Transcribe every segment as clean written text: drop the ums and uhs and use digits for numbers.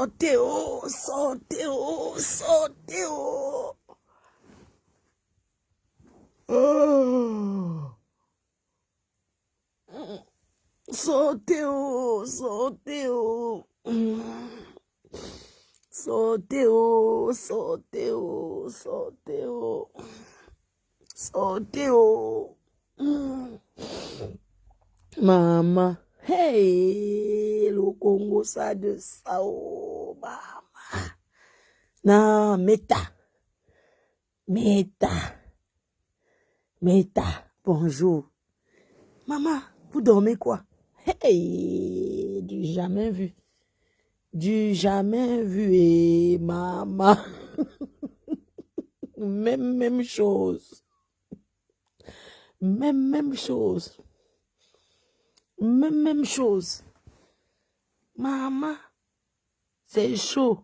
sortez, oh, sortez, oh, sortez, oh. Oh. Sortez, oh, sortez, oh. Sortez, oh, sortez, oh, sortez, oh. Sortez, oh. Maman. Hey, le Congo, ça de ça, oh, maman. Non, Meta. Bonjour. Maman, vous dormez quoi? Hey, du jamais vu. Du jamais vu, et maman. Même chose. Même chose. Même chose. Maman, c'est chaud.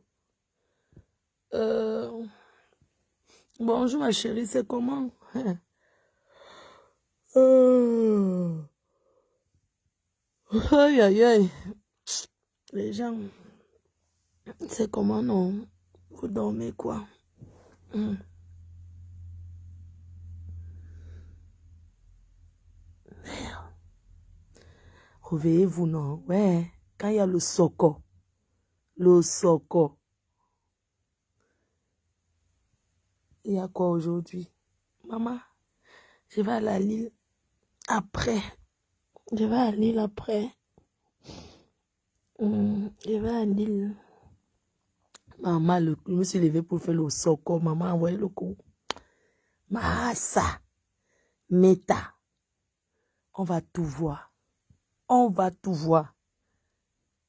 Bonjour ma chérie, c'est comment? Aïe, aïe, aïe. Les gens, c'est comment non? Vous dormez quoi? Réveillez-vous, non? Ouais, quand il y a le soko. Le soko. Il y a quoi aujourd'hui? Maman, je vais aller à Lille après. Je vais à Lille après. Je vais à Lille. Maman, je me suis levée pour faire le soko. Maman a envoyé le coup. Massa. Meta. On va tout voir. On va tout voir.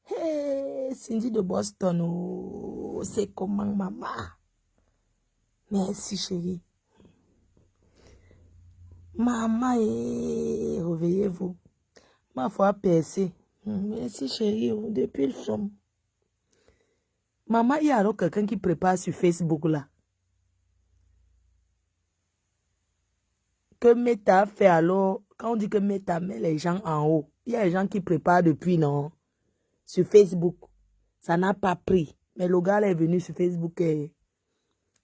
Hey, Cindy de Boston. Oh, c'est comment, maman? Merci, chérie. Maman, réveillez-vous. Ma foi percée. Merci, chérie. Depuis le somme. Maman, il y a alors quelqu'un qui prépare sur Facebook là. Que Meta fait alors. Quand on dit que Meta met les gens en haut, il y a des gens qui préparent depuis, non? Sur Facebook. Ça n'a pas pris. Mais le gars là est venu sur Facebook et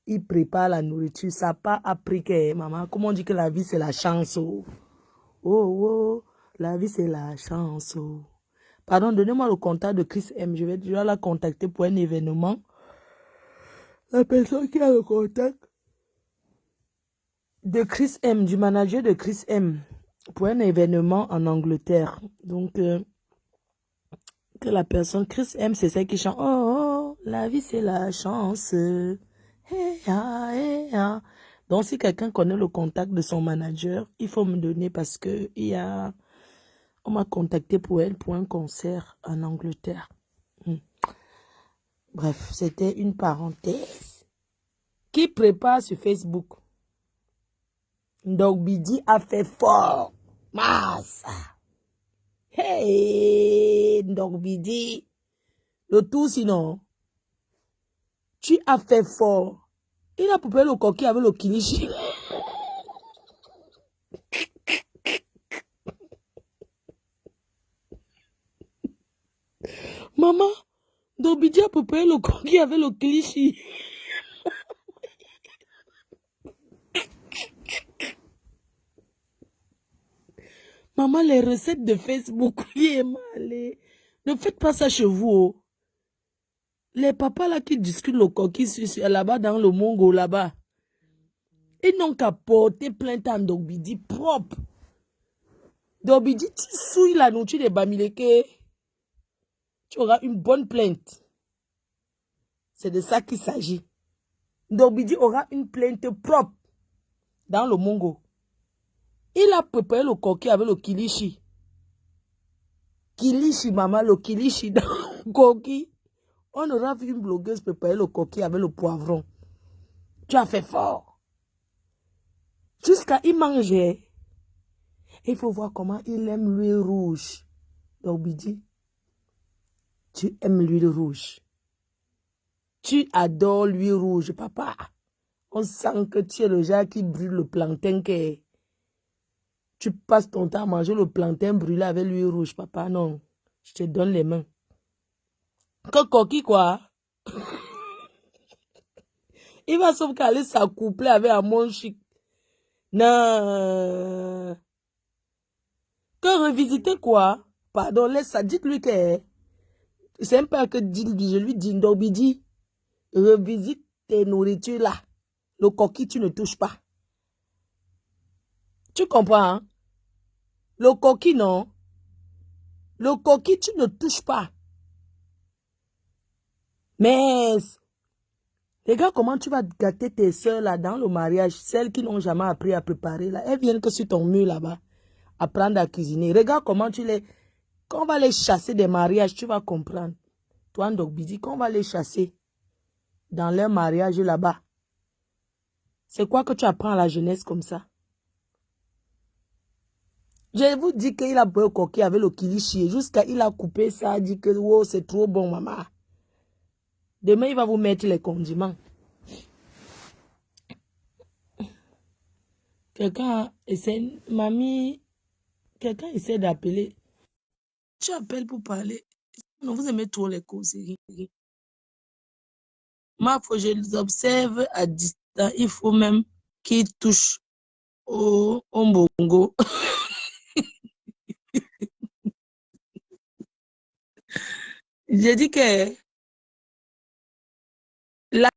il prépare la nourriture. Ça n'a pas appris que, maman, comment on dit que la vie c'est la chance. Oh, oh, la vie c'est la chance. Oh. Pardon, donnez-moi le contact de Chris M. Je vais déjà la contacter pour un événement. La personne qui a le contact de Chris M, du manager de Chris M, pour un événement en Angleterre. Donc, que la personne, Chris M, c'est celle qui chante. Oh, oh, la vie c'est la chance. Hey, ah, hey, ah. Donc, si quelqu'un connaît le contact de son manager, il faut me donner parce que on m'a contacté pour elle pour un concert en Angleterre. Bref, c'était une parenthèse. Qui prépare sur Facebook? Donc, Bidi a fait fort. Massa. Hey, donc Bidi. Le tout sinon. Tu as fait fort. Il a préparé le coquille avec le kilichi. Maman, donc Bidi a préparé le coquille avec le kilichi. Maman, les recettes de Facebook, ne faites pas ça chez vous. Oh. Les papas là qui discutent le coquille là-bas dans le Mongo, là-bas, ils n'ont qu'à porter plainte à Ndogbidi propre. Ndogbidi, tu souilles la nourriture des Bamileke, tu auras une bonne plainte. C'est de ça qu'il s'agit. Ndogbidi aura une plainte propre dans le Mongo. Il a préparé le coquille avec le kilichi. Kilichi, maman, le kilichi dans le coquille. On aura vu une blogueuse préparer le coquille avec le poivron. Tu as fait fort. Jusqu'à y manger. Il faut voir comment il aime l'huile rouge. Donc, Bidi, tu aimes l'huile rouge. Tu adores l'huile rouge, papa. On sent que tu es le genre qui brûle le plantain. Que tu passes ton temps à manger le plantain brûlé avec l'huile rouge, papa. Non, je te donne les mains. Que coquille, quoi. Il va sauf qu'aller s'accoupler avec un mon chic. Non. Que revisiter quoi? Pardon, laisse ça. Dites-lui que c'est un peu que je lui dis, Ndobidi, revisite tes nourritures là. Le coquille, tu ne touches pas. Tu comprends, hein? Le coquille, non. Le coquille, tu ne touches pas. Mais, regarde comment tu vas gâter tes soeurs là dans le mariage. Celles qui n'ont jamais appris à préparer là. Elles viennent que sur ton mur là-bas. Apprendre à cuisiner. Regarde comment tu les... Quand on va les chasser des mariages, tu vas comprendre. Toi, Ndobidi, quand on va les chasser dans leur mariage là-bas, c'est quoi que tu apprends à la jeunesse comme ça? Je vous dis qu'il a beau coquille avec le kilichi. Jusqu'à il a coupé ça, dit que oh, c'est trop bon, maman. Demain, il va vous mettre les condiments. Quelqu'un essaie, mamie, quelqu'un essaie d'appeler. Tu appelles pour parler. Non, vous aimez trop les causeries. Moi, faut que je les observe à distance. Il faut même qu'ils touchent au mbongo. J'ai dit que la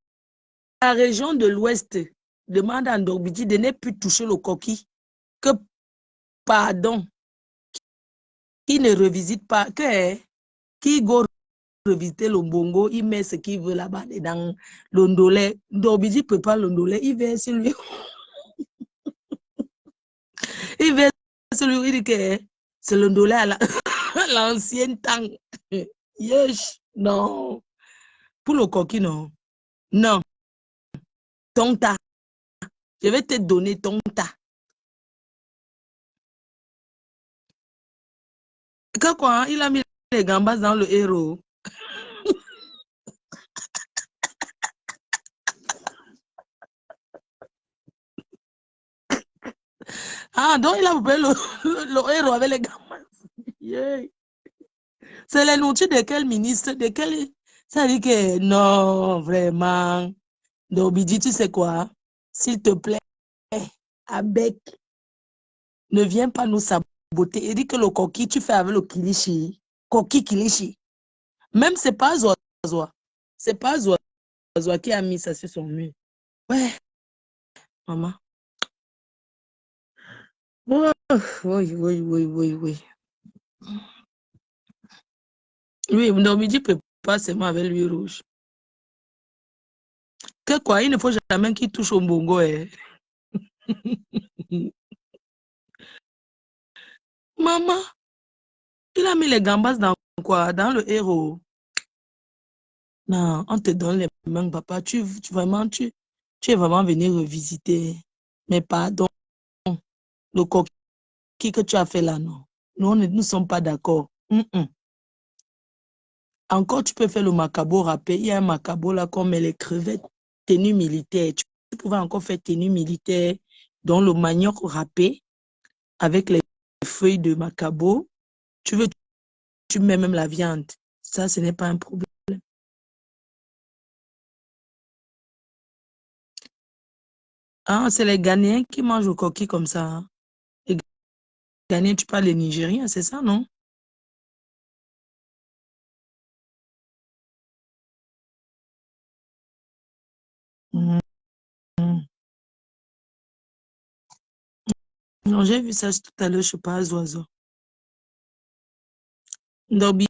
région de l'Ouest demande à Ndobidi de ne plus toucher le coquille. Que, pardon, qui ne revisite pas, que qui go revisiter le mbongo, il met ce qu'il veut là-bas dans l'ondolé. Ndobidi ne peut pas l'ondolé, il verse lui. Il verse lui, il dit que c'est l'ondolé à l'ancienne temps. Yes, non. Pour le coquille, non. Non. Ton tas. Je vais te donner ton tas. Que quoi? Il a mis les gambas dans le héros. Ah, donc il a coupé le héros avec les gambas. Yeah. C'est les nourritures de quel ministre? De quel... Ça dit que non, vraiment. Ndobidi, tu sais quoi? S'il te plaît, Abek, ne viens pas nous saboter. Il dit que le coquille, tu fais avec le kilichi. Coquille kilichi. Même c'est pas Zoazoa. C'est pas Zoazoa qui a mis ça sur son mur. Ouais, maman. Oh, oui, oui, oui, oui, oui. Oui, Ndobidi peut pas seulement avec l'huile rouge. Que quoi? Il ne faut jamais qu'il touche au mbongo. Eh. Maman, il a mis les gambas dans quoi? Dans le héros. Non, on te donne les mains, papa. Tu es vraiment venu revisiter. Mais pardon, le coquille que tu as fait là, non. Nous ne sommes pas d'accord. Encore, tu peux faire le macabo râpé. Il y a un macabo là qu'on met les crevettes, tenue militaire. Tu pouvais encore faire tenue militaire, dans le manioc râpé avec les feuilles de macabo. Tu veux, tu mets même la viande. Ça, ce n'est pas un problème. Ah, c'est les Ghanéens qui mangent au coquille comme ça. Hein. Les Ghanéens, tu parles les Nigériens, c'est ça, non? Mhm. Non, j'ai vu ça tout à l'heure, je sais pas, oiseau. Donc,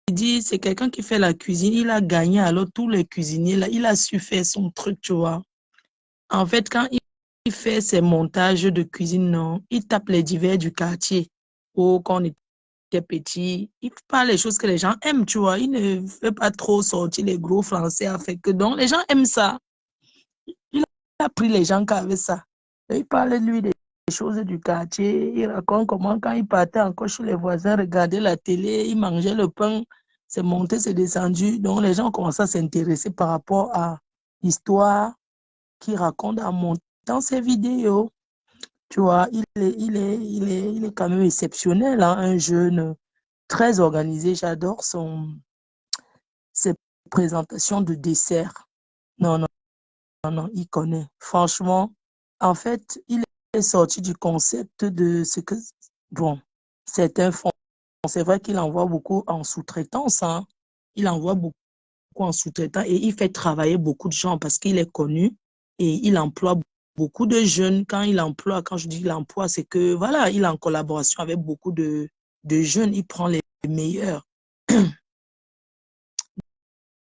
Bidi, c'est quelqu'un qui fait la cuisine. Il a gagné, alors tous les cuisiniers, là, il a su faire son truc, tu vois. En fait, quand il fait ses montages de cuisine, non, il tape les divers du quartier. Ou quand on était petit, il parle les choses que les gens aiment, tu vois. Il ne fait pas trop sortir les gros français avec que donc les gens aiment ça. Il a pris les gens qui avaient ça. Et il parlait de lui des choses du quartier. Il raconte comment quand il partait encore chez les voisins, regarder la télé, il mangeait le pain, c'est monté, c'est descendu. Donc les gens commencent à s'intéresser par rapport à l'histoire qu'il raconte en montant ses vidéos. Tu vois, il est quand même exceptionnel, hein, un jeune très organisé. J'adore ses présentations de dessert. Non, non. non, il connaît. Franchement, en fait, il est sorti du concept de ce que, bon, certains font. C'est vrai qu'il envoie beaucoup en sous-traitance, hein. Il envoie beaucoup en sous-traitant et il fait travailler beaucoup de gens parce qu'il est connu et il emploie beaucoup de jeunes. Quand il emploie, quand je dis il emploie, c'est que, voilà, il est en collaboration avec beaucoup de jeunes. Il prend les meilleurs.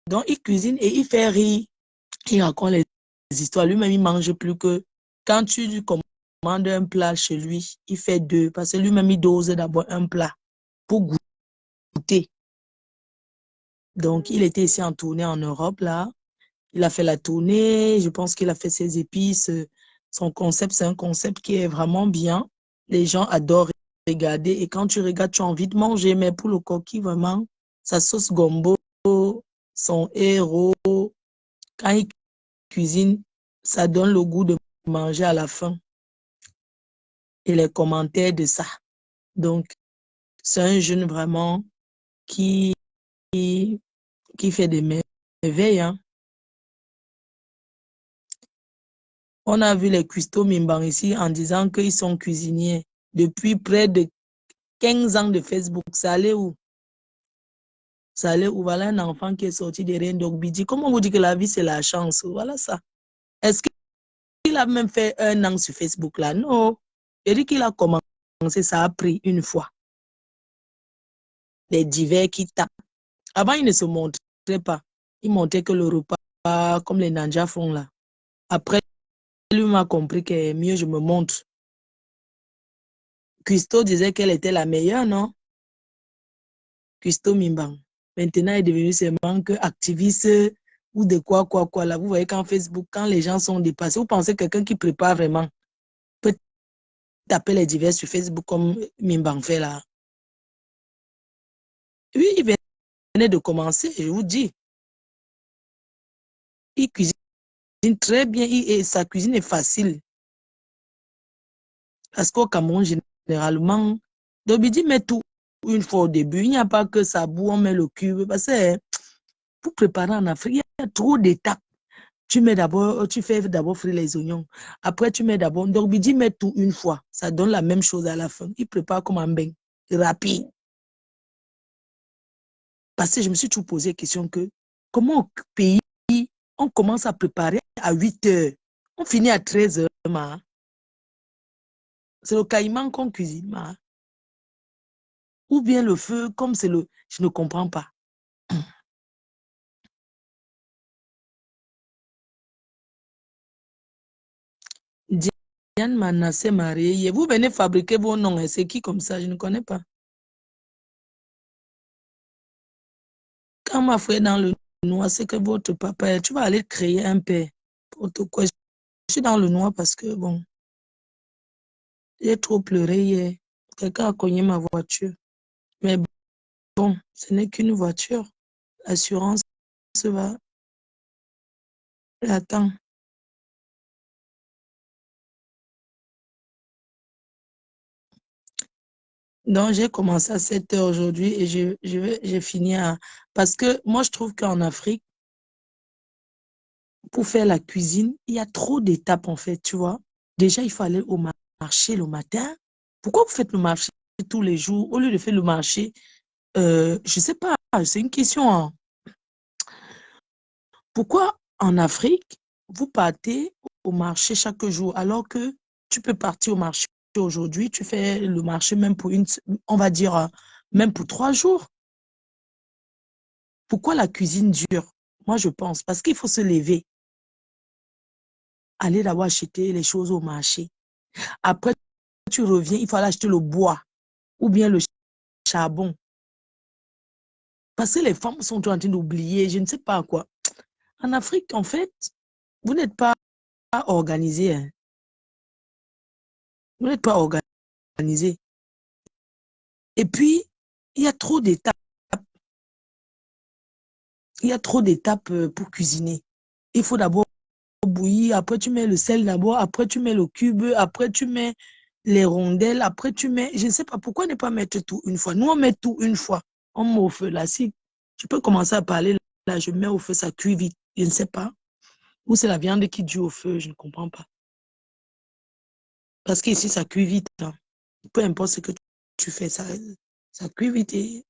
Donc, il cuisine et il fait rire. Il raconte les histoires. Lui-même, il mange plus que quand tu lui commandes un plat chez lui, il fait deux parce que lui-même, il dose d'abord un plat pour goûter. Donc, il était ici en tournée en Europe, là. Il a fait la tournée. Je pense qu'il a fait ses épices. Son concept, c'est un concept qui est vraiment bien. Les gens adorent regarder. Et quand tu regardes, tu as envie de manger. Mais pour le coquille, vraiment, sa sauce gombo, son héros, quand il cuisine, ça donne le goût de manger à la fin. Et les commentaires de ça. Donc, c'est un jeune vraiment qui, qui fait des merveilles, hein. On a vu les cuistots Mimban ici en disant qu'ils sont cuisiniers depuis près de 15 ans de Facebook. Ça allait où? Ça allait où? Voilà un enfant qui est sorti de Rien d'Ogbidi. Comment vous dit que la vie, c'est la chance? Voilà ça. Est-ce qu'il a même fait un an sur Facebook là? Non. Il dit qu'il a commencé, ça a pris une fois. Les divers qui tapent. Avant, il ne se montrait pas. Il montrait que le repas, comme les Nanja font là. Après, lui m'a compris que mieux je me montre. Cuisto disait qu'elle était la meilleure, non? Cuisto Mimbang. Maintenant, il est devenu seulement que activiste ou de quoi, là. Vous voyez qu'en Facebook, quand les gens sont dépassés, vous pensez que quelqu'un qui prépare vraiment peut taper les divers sur Facebook comme Mimbang fait là. Oui, il venait de commencer, je vous dis. Il cuisine très bien et sa cuisine est facile. Parce qu'au Cameroun, généralement, Dobidi met tout une fois au début. Il n'y a pas que ça boue, on met le cube. Parce que pour préparer en Afrique, il y a trop d'étapes. Tu fais d'abord frire les oignons. Après, tu mets d'abord. Dobidi met tout une fois. Ça donne la même chose à la fin. Il prépare comme un bain. Rapide. Parce que je me suis toujours posé la question que comment au pays, on commence à préparer à 8 heures. On finit à 13 heures. C'est le caïman qu'on cuisine. Ou bien le feu, comme c'est le... Je ne comprends pas. Diane Manassé mariée. Vous venez fabriquer vos noms. C'est qui comme ça? Je ne connais pas. Quand ma frère dans le noir, c'est que votre papa, tu vas aller créer un père. Pourquoi? Je suis dans le noir parce que, bon, j'ai trop pleuré hier. Quelqu'un a cogné ma voiture. Mais bon, ce n'est qu'une voiture. L'assurance va. Attends. Donc, j'ai commencé à 7 heures aujourd'hui et j'ai fini à... Parce que moi, je trouve qu'en Afrique, pour faire la cuisine, il y a trop d'étapes en fait, tu vois. Déjà, il faut aller au marché le matin. Pourquoi vous faites le marché tous les jours au lieu de faire le marché? Je ne sais pas, c'est une question, hein. Pourquoi en Afrique, vous partez au marché chaque jour alors que tu peux partir au marché aujourd'hui, tu fais le marché même pour on va dire, même pour 3 jours. Pourquoi la cuisine dure? Moi, je pense, parce qu'il faut se lever, aller d'abord acheter les choses au marché. Après, tu reviens, il faut aller acheter le bois ou bien le charbon. Parce que les femmes sont en train d'oublier, je ne sais pas quoi. En Afrique, en fait, vous n'êtes pas organisé, hein. Vous n'êtes pas organisé. Et puis, il y a trop d'étapes. Il y a trop d'étapes pour cuisiner. Il faut d'abord bouillir, après tu mets le sel d'abord, après tu mets le cube, après tu mets les rondelles, après tu mets... Je ne sais pas pourquoi ne pas mettre tout une fois. Nous, on met tout une fois. On met au feu là. Si tu peux commencer à parler là, je mets au feu, ça cuit vite. Je ne sais pas. Ou c'est la viande qui dure au feu, je ne comprends pas. Parce qu'ici, ça cuit vite. Hein. Peu importe ce que tu fais, ça cuit vite. Et...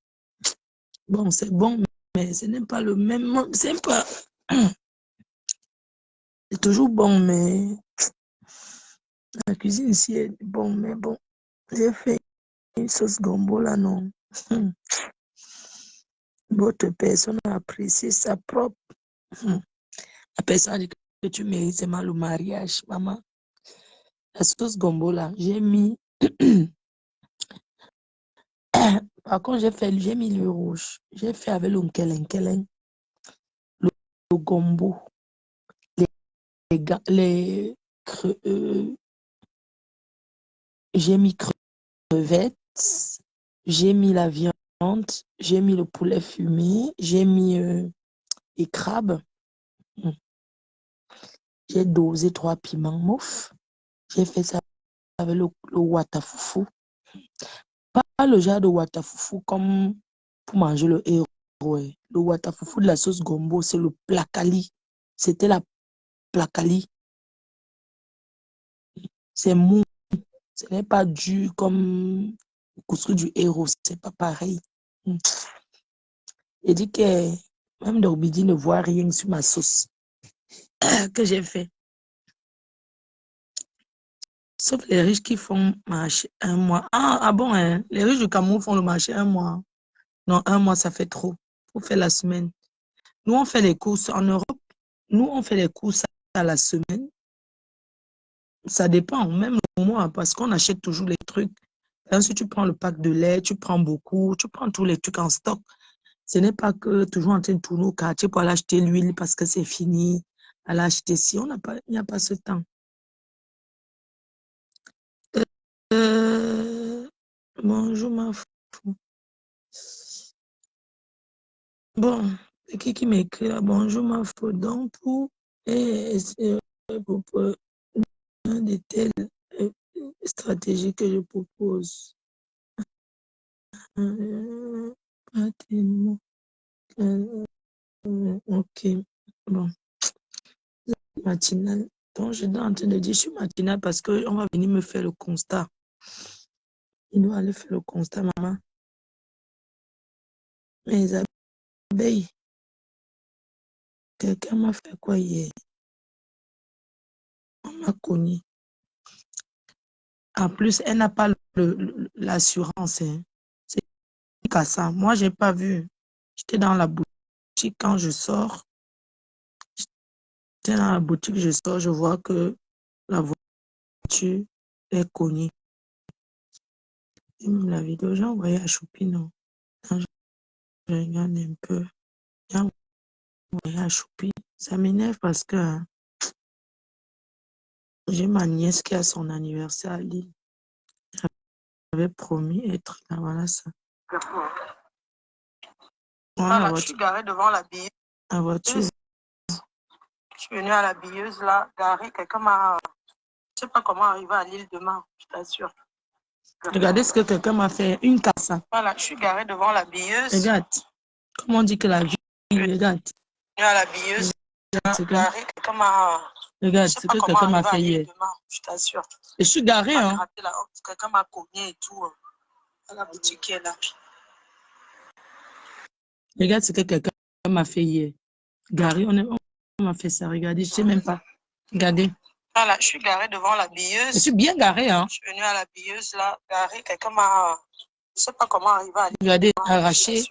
Bon, c'est bon, mais ce n'est pas le même. C'est pas. C'est toujours bon, mais la cuisine ici est bon, mais bon. J'ai fait une sauce gombo là, non. Votre personne a apprécié sa propre. La personne a dit que tu mérites seulement le mariage, maman. La sauce gombo là, j'ai mis. Par contre, j'ai mis le rouge. J'ai fait avec le nkelen, le gombo, les j'ai mis crevettes, j'ai mis la viande, j'ai mis le poulet fumé, j'ai mis les crabes. J'ai dosé 3 piments mouf. J'ai fait ça avec le watafoufou. Pas le genre de watafoufou comme pour manger le héros. Le watafoufou de la sauce gombo, c'est le placali. C'était la placali. C'est mou. Ce n'est pas dur comme le couscous du héros. C'est pas pareil. Il dit que même Dorbidi ne voit rien sur ma sauce que j'ai fait. Sauf les riches qui font marché un mois. Ah bon, hein? Les riches du Cameroun font le marché un mois. Non, un mois, ça fait trop. Il faut faire la semaine. Nous, on fait les courses en Europe. Nous, on fait les courses à la semaine. Ça dépend, même le mois, parce qu'on achète toujours les trucs. Si tu prends le pack de lait, tu prends beaucoup, tu prends tous les trucs en stock. Ce n'est pas que toujours en train de tourner au quartier pour aller acheter l'huile parce que c'est fini. Aller acheter si il n'y a pas ce temps. Bonjour, ma fou. Bon, c'est qui m'écrit là? Bonjour, ma fou. Donc, pour un de telles stratégies que je propose. Pas tellement. Ok. Bon, matinale. Donc, je suis en train de dire, je suis matinale parce qu'on va venir me faire le constat. Il doit aller faire le constat, maman. Mes abeilles, quelqu'un m'a fait quoi hier? On m'a cogné. En plus, elle n'a pas l'assurance. Hein. C'est qu'à ça. Moi, je n'ai pas vu. J'étais dans la boutique quand je sors. J'étais dans la boutique, je sors, je vois que la voiture est cognée. Et même la vidéo, j'ai envoyé à Choupi, non? Quand je regarde un peu, j'ai envoyé à Choupi. Ça m'énerve parce que hein, j'ai ma nièce qui a son anniversaire à Lille. J'avais promis être là, voilà ça. Voilà, je suis garée devant la billeuse. La voiture. Je suis venue à la billeuse là, garée. Quelqu'un m'a. Je ne sais pas comment arriver à Lille demain, je t'assure. Regardez ce que quelqu'un m'a fait, une casse. Voilà, je suis garée devant la billeuse. Regarde, comment on dit que la vie. Regarde. Je suis venue à la billeuse. Garée, quelqu'un m'a. Regarde ce que quelqu'un m'a fait hier. Demain, je t'assure. Et je suis garée, hein. Quelqu'un m'a cogné et tout. À la boutique qui est là. Regarde ce que quelqu'un m'a fait hier. Garé, on m'a fait ça. Regardez, je ne sais même pas. Regardez. Voilà, je suis garée devant la billeuse. Je suis bien garée, hein. Je suis venue à la billeuse, là, garée. Quelqu'un m'a... Je ne sais pas comment arriver à... Regardez, arraché.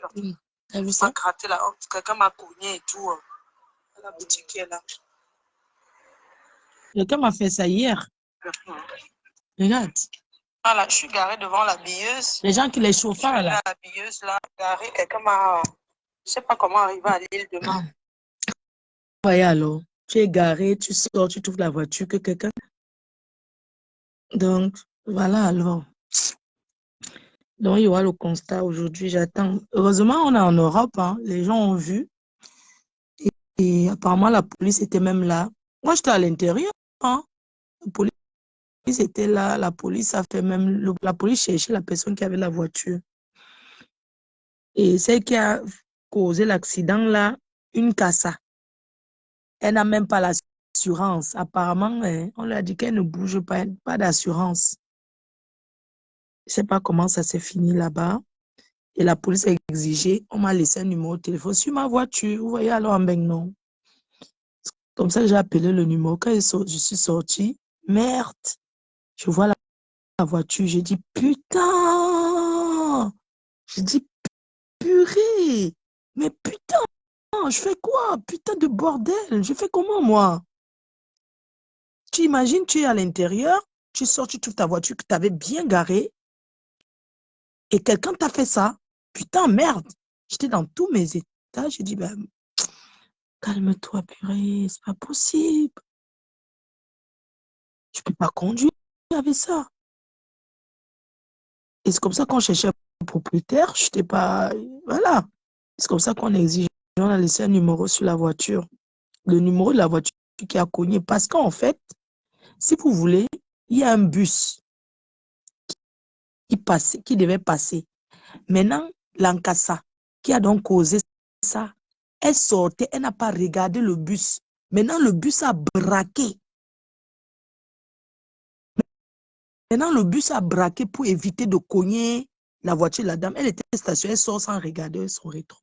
T'as vu ça? Gratté la honte. Quelqu'un m'a cogné et tout. À la boutique qui est là. Quelqu'un m'a fait ça hier. Regarde. Voilà, je suis garée devant la billeuse. Les gens qui les chauffent là. Je suis venue à la billeuse, là, garée. Quelqu'un m'a... Je ne sais pas comment arriver à Lille demain. Voyez alors, tu es garé, tu sors, tu trouves la voiture que quelqu'un. Donc, voilà alors. Donc, il y aura le constat aujourd'hui, j'attends. Heureusement, on est en Europe, hein. Les gens ont vu. Et apparemment, la police était même là. Moi, j'étais à l'intérieur, hein. La police était là, la police a fait même... La police cherchait la personne qui avait la voiture. Et celle qui a causé l'accident là, une cassa. Elle n'a même pas la d'assurance. Apparemment, on lui a dit qu'elle ne bouge pas, pas d'assurance. Je ne sais pas comment ça s'est fini là-bas. Et la police a exigé, on m'a laissé un numéro de téléphone sur ma voiture. Vous voyez, alors, ben non. Comme ça, j'ai appelé le numéro. Quand je suis sortie, merde, je vois la voiture. J'ai dit, putain! J'ai dit, purée! Mais putain, je fais quoi? Putain de bordel! Je fais comment, moi? Tu imagines, tu es à l'intérieur, tu sors, tu trouves ta voiture que tu avais bien garée et quelqu'un t'a fait ça. Putain, merde! J'étais dans tous mes états. J'ai dit, ben, calme-toi, purée, c'est pas possible. Je peux pas conduire avec ça. Et c'est comme ça qu'on cherchait un propriétaire. Je n'étais pas. Voilà. C'est comme ça qu'on exige. On a laissé un numéro sur la voiture. Le numéro de la voiture qui a cogné. Parce qu'en fait, si vous voulez, il y a un bus qui devait passer. Maintenant, l'Ankasa, qui a donc causé ça, elle sortait, elle n'a pas regardé le bus. Maintenant, le bus a braqué. Maintenant, le bus a braqué pour éviter de cogner la voiture de la dame. Elle était stationnée, elle sort sans regarder son rétro.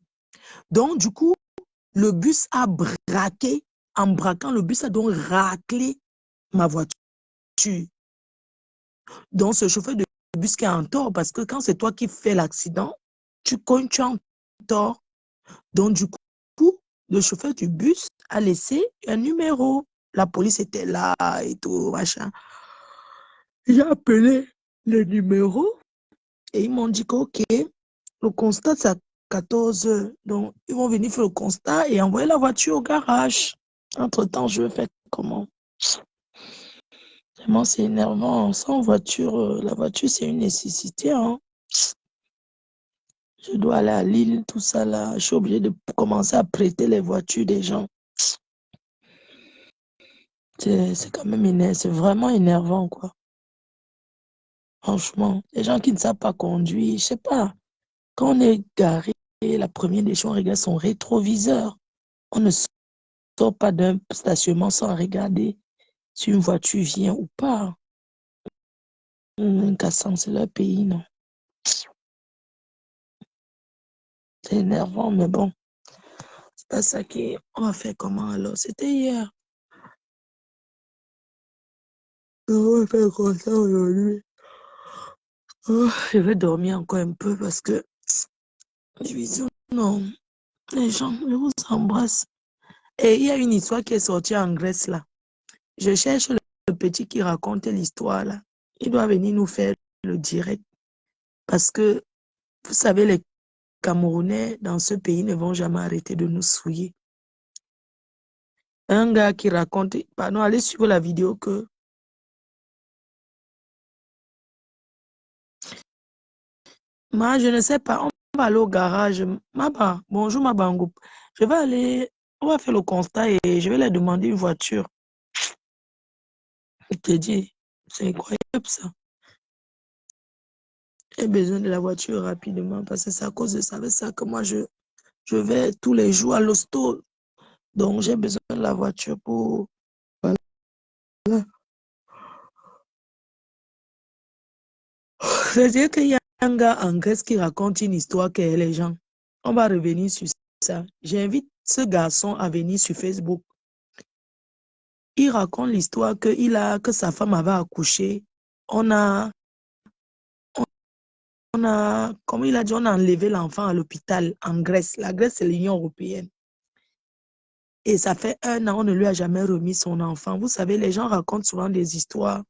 Donc, du coup, le bus a braqué. En braquant, le bus a donc raclé ma voiture. Donc, ce chauffeur de bus qui est en tort, parce que quand c'est toi qui fais l'accident, tu cognes, tu es en tort. Donc, du coup, le chauffeur du bus a laissé un numéro. La police était là et tout, machin. J'ai appelé le numéro et ils m'ont dit que, OK, le constat, c'est à 14 heures. Donc, ils vont venir faire le constat et envoyer la voiture au garage. Entre-temps, je vais faire comment? Vraiment, c'est énervant. Sans voiture, la voiture, c'est une nécessité, hein. Je dois aller à Lille, tout ça là. Je suis obligée de commencer à prêter les voitures des gens. C'est quand même énervant. C'est vraiment énervant, quoi. Franchement, les gens qui ne savent pas conduire, je sais pas. Quand on est garé, la première des choses, on regarde son rétroviseur. On ne sort pas d'un stationnement sans regarder si une voiture vient ou pas. Cassant, c'est leur pays, non. C'est énervant, mais bon. C'est pas ça qui. On va faire comment alors? C'était hier. On va faire comme ça aujourd'hui. Oh, je vais dormir encore un peu parce que. Bisous. Non, les gens, je vous embrasse. Et il y a une histoire qui est sortie en Grèce là. Je cherche le petit qui raconte l'histoire là. Il doit venir nous faire le direct. Parce que, vous savez, les Camerounais dans ce pays ne vont jamais arrêter de nous souiller. Un gars qui raconte, pardon, allez suivre la vidéo que moi, je ne sais pas, on va aller au garage. Maba, bonjour Mabangou. Je vais aller, on va faire le constat et je vais leur demander une voiture. Je te dis, c'est incroyable ça. J'ai besoin de la voiture rapidement parce que c'est à cause de ça, avec ça que moi je vais tous les jours à l'hosto. Donc j'ai besoin de la voiture pour. Voilà. C'est-à-dire qu'il y a un gars en Grèce qui raconte une histoire que les gens. On va revenir sur ça. J'invite ce garçon à venir sur Facebook. Il raconte l'histoire que sa femme avait accouché. On a, comme il a dit, on a enlevé l'enfant à l'hôpital en Grèce. La Grèce, c'est l'Union européenne. Et ça fait 1 an, on ne lui a jamais remis son enfant. Vous savez, les gens racontent souvent des histoires.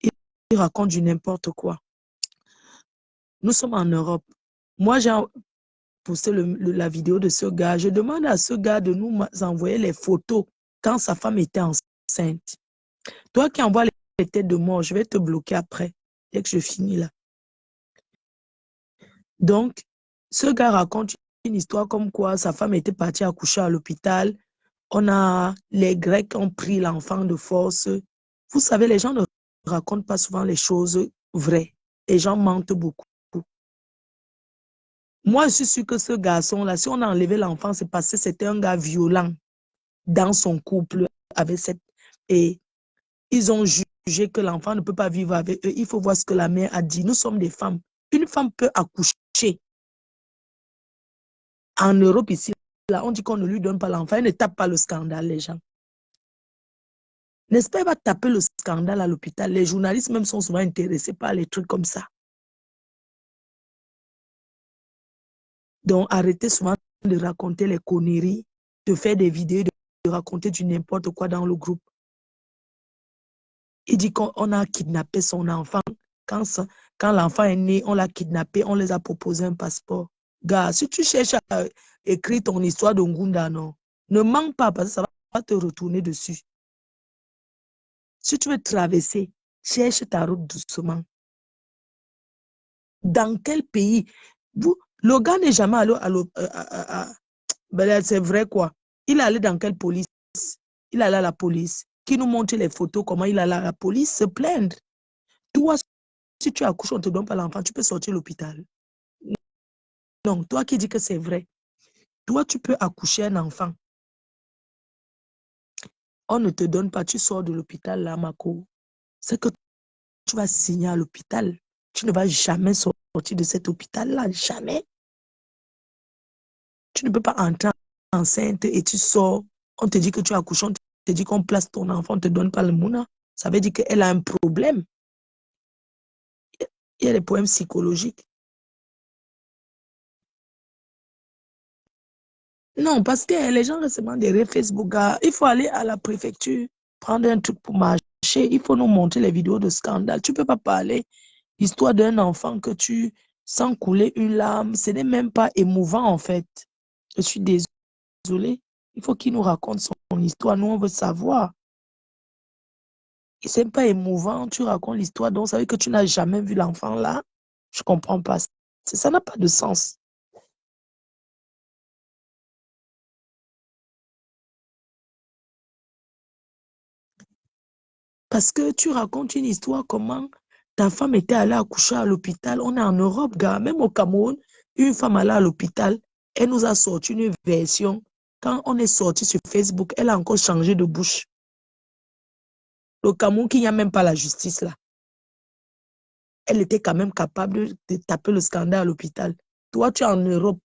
Ils racontent du n'importe quoi. Nous sommes en Europe. Moi, j'ai posté la vidéo de ce gars. Je demande à ce gars de nous envoyer les photos quand sa femme était enceinte. Toi qui envoies les têtes de mort, je vais te bloquer après, dès que je finis là. Donc, ce gars raconte une histoire comme quoi sa femme était partie accoucher à l'hôpital. Les Grecs ont pris l'enfant de force. Vous savez, les gens ne racontent pas souvent les choses vraies. Les gens mentent beaucoup. Moi, je suis sûre que ce garçon-là, si on a enlevé l'enfant, c'est parce que c'était un gars violent dans son couple avec cette... Et ils ont jugé que l'enfant ne peut pas vivre avec eux. Il faut voir ce que la mère a dit. Nous sommes des femmes. Une femme peut accoucher. En Europe, ici, là, on dit qu'on ne lui donne pas l'enfant. Elle ne tape pas le scandale, les gens. N'est-ce pas, elle va taper le scandale à l'hôpital. Les journalistes même sont souvent intéressés par les trucs comme ça. Donc, arrêtez souvent de raconter les conneries, de faire des vidéos, de raconter du n'importe quoi dans le groupe. Il dit qu'on a kidnappé son enfant. Quand l'enfant est né, on l'a kidnappé, on les a proposé un passeport. Gars, si tu cherches à écrire ton histoire de Ngunda, non, ne mens pas parce que ça va te retourner dessus. Si tu veux traverser, cherche ta route doucement. Dans quel pays? Le gars n'est jamais allé ben c'est vrai quoi. Il est allé dans quelle police? Il est allé à la police. Qui nous montre les photos, comment il est allé à la police se plaindre. Toi, si tu accouches, on ne te donne pas l'enfant, tu peux sortir de l'hôpital. Non, toi qui dis que c'est vrai. Toi, tu peux accoucher un enfant. On ne te donne pas, tu sors de l'hôpital là, Mako. C'est que tu vas signer à l'hôpital. Tu ne vas jamais sortir de cet hôpital-là, jamais. Tu ne peux pas entrer enceinte et tu sors. On te dit que tu as accouché, on te dit qu'on place ton enfant, on ne te donne pas le mouna. Ça veut dire qu'elle a un problème. Il y a des problèmes psychologiques. Non, parce que les gens restent derrière Facebook. Il faut aller à la préfecture, prendre un truc pour marcher. Il faut nous montrer les vidéos de scandale. Tu ne peux pas parler l'histoire d'un enfant que tu sens couler une larme. Ce n'est même pas émouvant, en fait. Je suis désolée. Il faut qu'il nous raconte son histoire. Nous, on veut savoir. Et c'est pas émouvant. Tu racontes l'histoire. Donc, ça veut dire que tu n'as jamais vu l'enfant là. Je ne comprends pas. Ça n'a pas de sens. Parce que tu racontes une histoire comment ta femme était allée accoucher à l'hôpital. On est en Europe, gars. Même au Cameroun, une femme allée à l'hôpital. Elle nous a sorti une version. Quand on est sorti sur Facebook, elle a encore changé de bouche. Le Cameroun, qui n'y a même pas la justice là. Elle était quand même capable de taper le scandale à l'hôpital. Toi, tu es en Europe.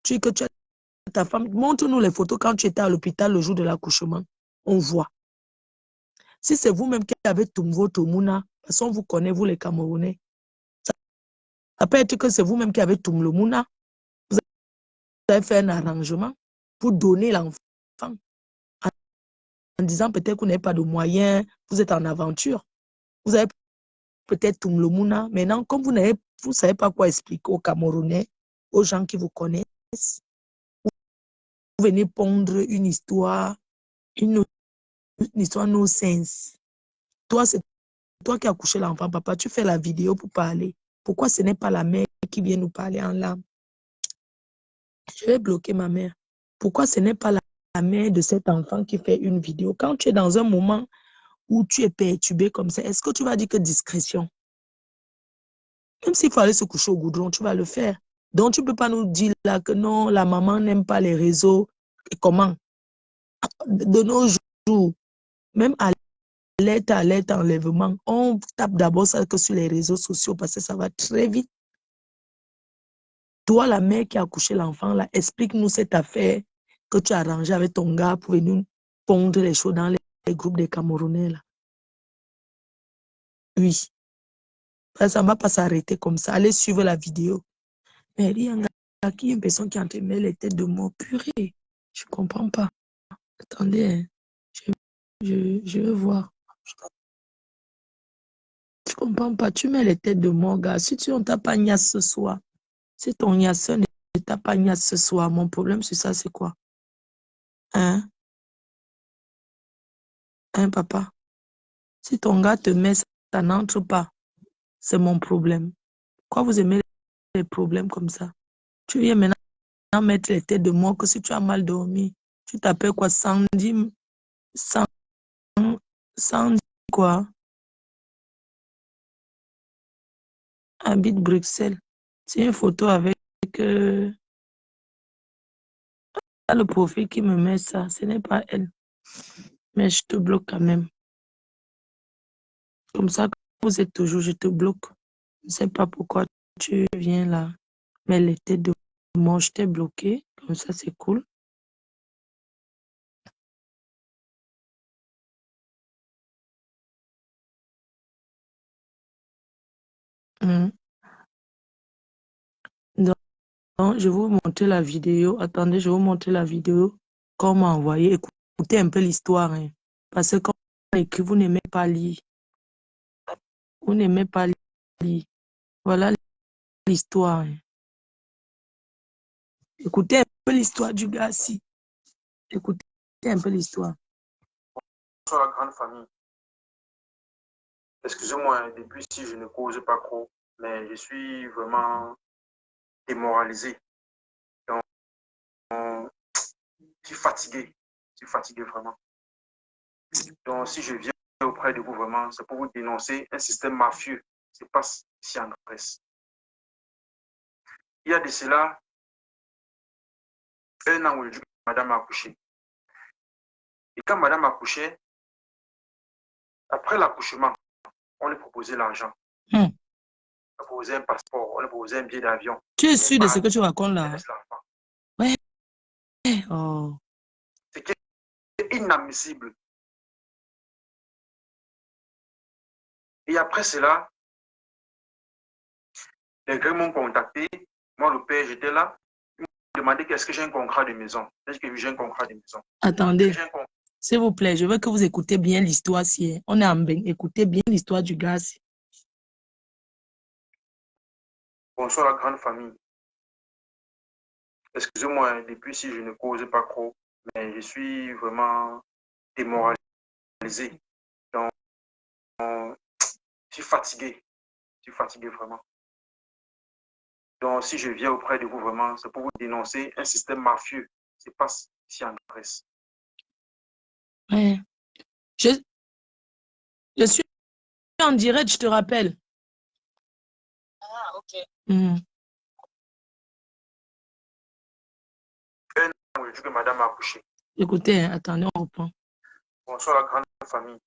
Tu as ta femme. Montre-nous les photos quand tu étais à l'hôpital le jour de l'accouchement. On voit. Si c'est vous-même qui avez tout votre mouna, de toute façon, vous connaissez, vous les Camerounais. Ça peut être que c'est vous-même qui avez tout le mouna. Vous avez fait un arrangement pour donner l'enfant en disant peut-être que vous n'avez pas de moyens, vous êtes en aventure. Vous avez peut-être tout le mouna. Maintenant, comme vous ne savez pas quoi expliquer aux Camerounais, aux gens qui vous connaissent, vous venez pondre une histoire, une histoire no sens. Toi, c'est toi qui as couché l'enfant, papa, tu fais la vidéo pour parler. Pourquoi ce n'est pas la mère qui vient nous parler en larmes? Je vais bloquer ma mère. Pourquoi ce n'est pas la mère de cet enfant qui fait une vidéo? Quand tu es dans un moment où tu es perturbé comme ça, est-ce que tu vas dire que discrétion? Même s'il faut aller se coucher au goudron, tu vas le faire. Donc, tu ne peux pas nous dire là que non, la maman n'aime pas les réseaux. Et comment? De nos jours, même à alerte enlèvement, on tape d'abord ça que sur les réseaux sociaux parce que ça va très vite. Toi, la mère qui a accouché l'enfant, là, explique-nous cette affaire que tu as arrangée avec ton gars pour venir pondre les choses dans les groupes des Camerounais, là. Oui. Ça ne va pas s'arrêter comme ça. Allez suivre la vidéo. Mais il y a une personne qui est en train de mettre les têtes de mort. Purée. Je ne comprends pas. Attendez, hein. Je veux voir. Je ne comprends pas. Tu mets les têtes de mort, gars. Si on t'a pas niasse ce soir, si ton niasseur ne t'a pas niasse ce soir, mon problème sur ça, c'est quoi? Hein? Hein, papa? Si ton gars te met, ça n'entre pas. C'est mon problème. Pourquoi vous aimez les problèmes comme ça? Tu viens maintenant mettre les têtes de mort que si tu as mal dormi. Tu t'appelles quoi? Sandy, Sandy, Sandy quoi? Habite Bruxelles. C'est une photo avec le profil qui me met ça. Ce n'est pas elle. Mais je te bloque quand même. Comme ça, quand vous êtes toujours, je te bloque. Je ne sais pas pourquoi tu viens là. Mais les têtes de moi, je t'ai bloqué. Comme ça, c'est cool. Mhm. Donc, je vais vous montrer la vidéo. Attendez, je vais vous montrer la vidéo qu'on m'a envoyée. Écoutez un peu l'histoire. Hein. Parce que quand on écrit, vous n'aimez pas lire. Vous n'aimez pas lire. Voilà l'histoire. Hein. Écoutez un peu l'histoire du gars ci. Écoutez un peu l'histoire. Bonsoir la grande famille. Excusez-moi, depuis si je ne cause pas trop, mais je suis vraiment démoralisé. Donc, je suis fatigué vraiment. Donc, si je viens auprès de vous vraiment, c'est pour vous dénoncer un système mafieux qui se passe ici en Grèce. Il y a de cela 1 an aujourd'hui, madame a accouché. Et quand madame accouchait, après l'accouchement, on lui proposait l'argent. On lui proposait un passeport, on lui proposait un billet d'avion. Tu es sûr de ce que tu racontes là? Ouais. Oh. C'est inadmissible. Et après cela, les Grecs m'ont contacté. Moi, le père, j'étais là. Ils m'ont demandé qu'est-ce que j'ai un contrat de maison. Est-ce que j'ai un contrat de maison? Attendez, s'il vous plaît, je veux que vous écoutez bien l'histoire. Si on est en bain, écoutez bien l'histoire du gars. Bonsoir la grande famille. Excusez-moi depuis si je ne cause pas trop, mais je suis vraiment démoralisé. Donc, je suis fatigué. Je suis fatigué vraiment. Donc, si je viens auprès de vous vraiment, c'est pour vous dénoncer un système mafieux qui se passe ici en Grèce. Ouais. Je suis en direct, je te rappelle. Ah, ok. Aujourd'hui que madame a accouché. Écoutez, hein, attendez, on reprend. Bonsoir la grande famille.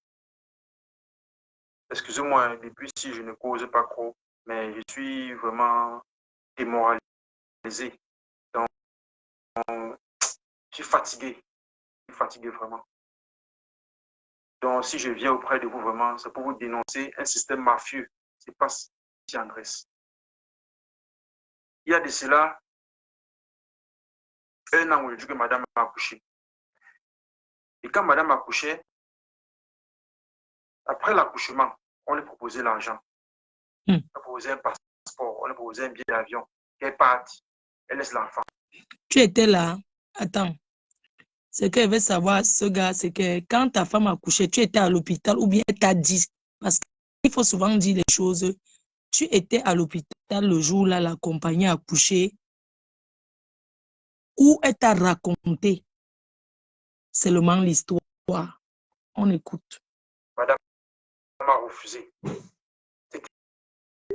Excusez-moi depuis si je ne cause pas trop, mais je suis vraiment démoralisé. Donc, je suis fatigué. Je suis fatigué vraiment. Donc, si je viens auprès de vous vraiment, c'est pour vous dénoncer un système mafieux qui se passe ici en Grèce. Il y a de cela 1 an aujourd'hui que madame a accouché. Et quand madame accouchait, après l'accouchement, on lui proposait l'argent. On lui proposait un passeport, on lui proposait un billet d'avion. Elle parte, elle laisse l'enfant. Tu étais là. Attends. Ce qu'elle veut savoir, ce gars, c'est que quand ta femme a accouché, tu étais à l'hôpital ou bien elle t'a dit, parce qu'il faut souvent dire les choses, tu étais à l'hôpital le jour là, la compagnie a accouché, ou elle t'a raconté seulement l'histoire. On écoute. Madame a refusé. C'est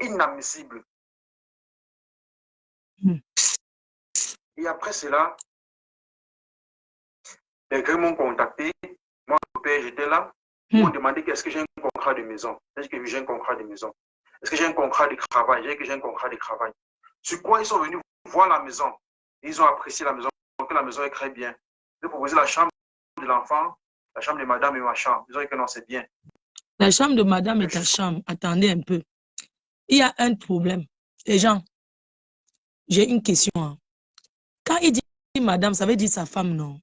inadmissible. Et après cela, les Grecs m'ont contacté. Moi, le père, j'étais là. Ils m'ont demandé qu'est-ce que j'ai un contrat de maison. Est-ce que j'ai un contrat de maison? Est-ce que j'ai un contrat de travail? Est-ce que j'ai un contrat de travail? Sur quoi ils sont venus voir la maison. Ils ont apprécié la maison, que la maison est très bien. Ils ont proposé la chambre de l'enfant, la chambre de madame et ma chambre. Ils ont dit que non, c'est bien. La chambre de madame est ta chambre. Attendez un peu. Il y a un problème. Les gens, j'ai une question. Quand il dit madame, ça veut dire sa femme, non?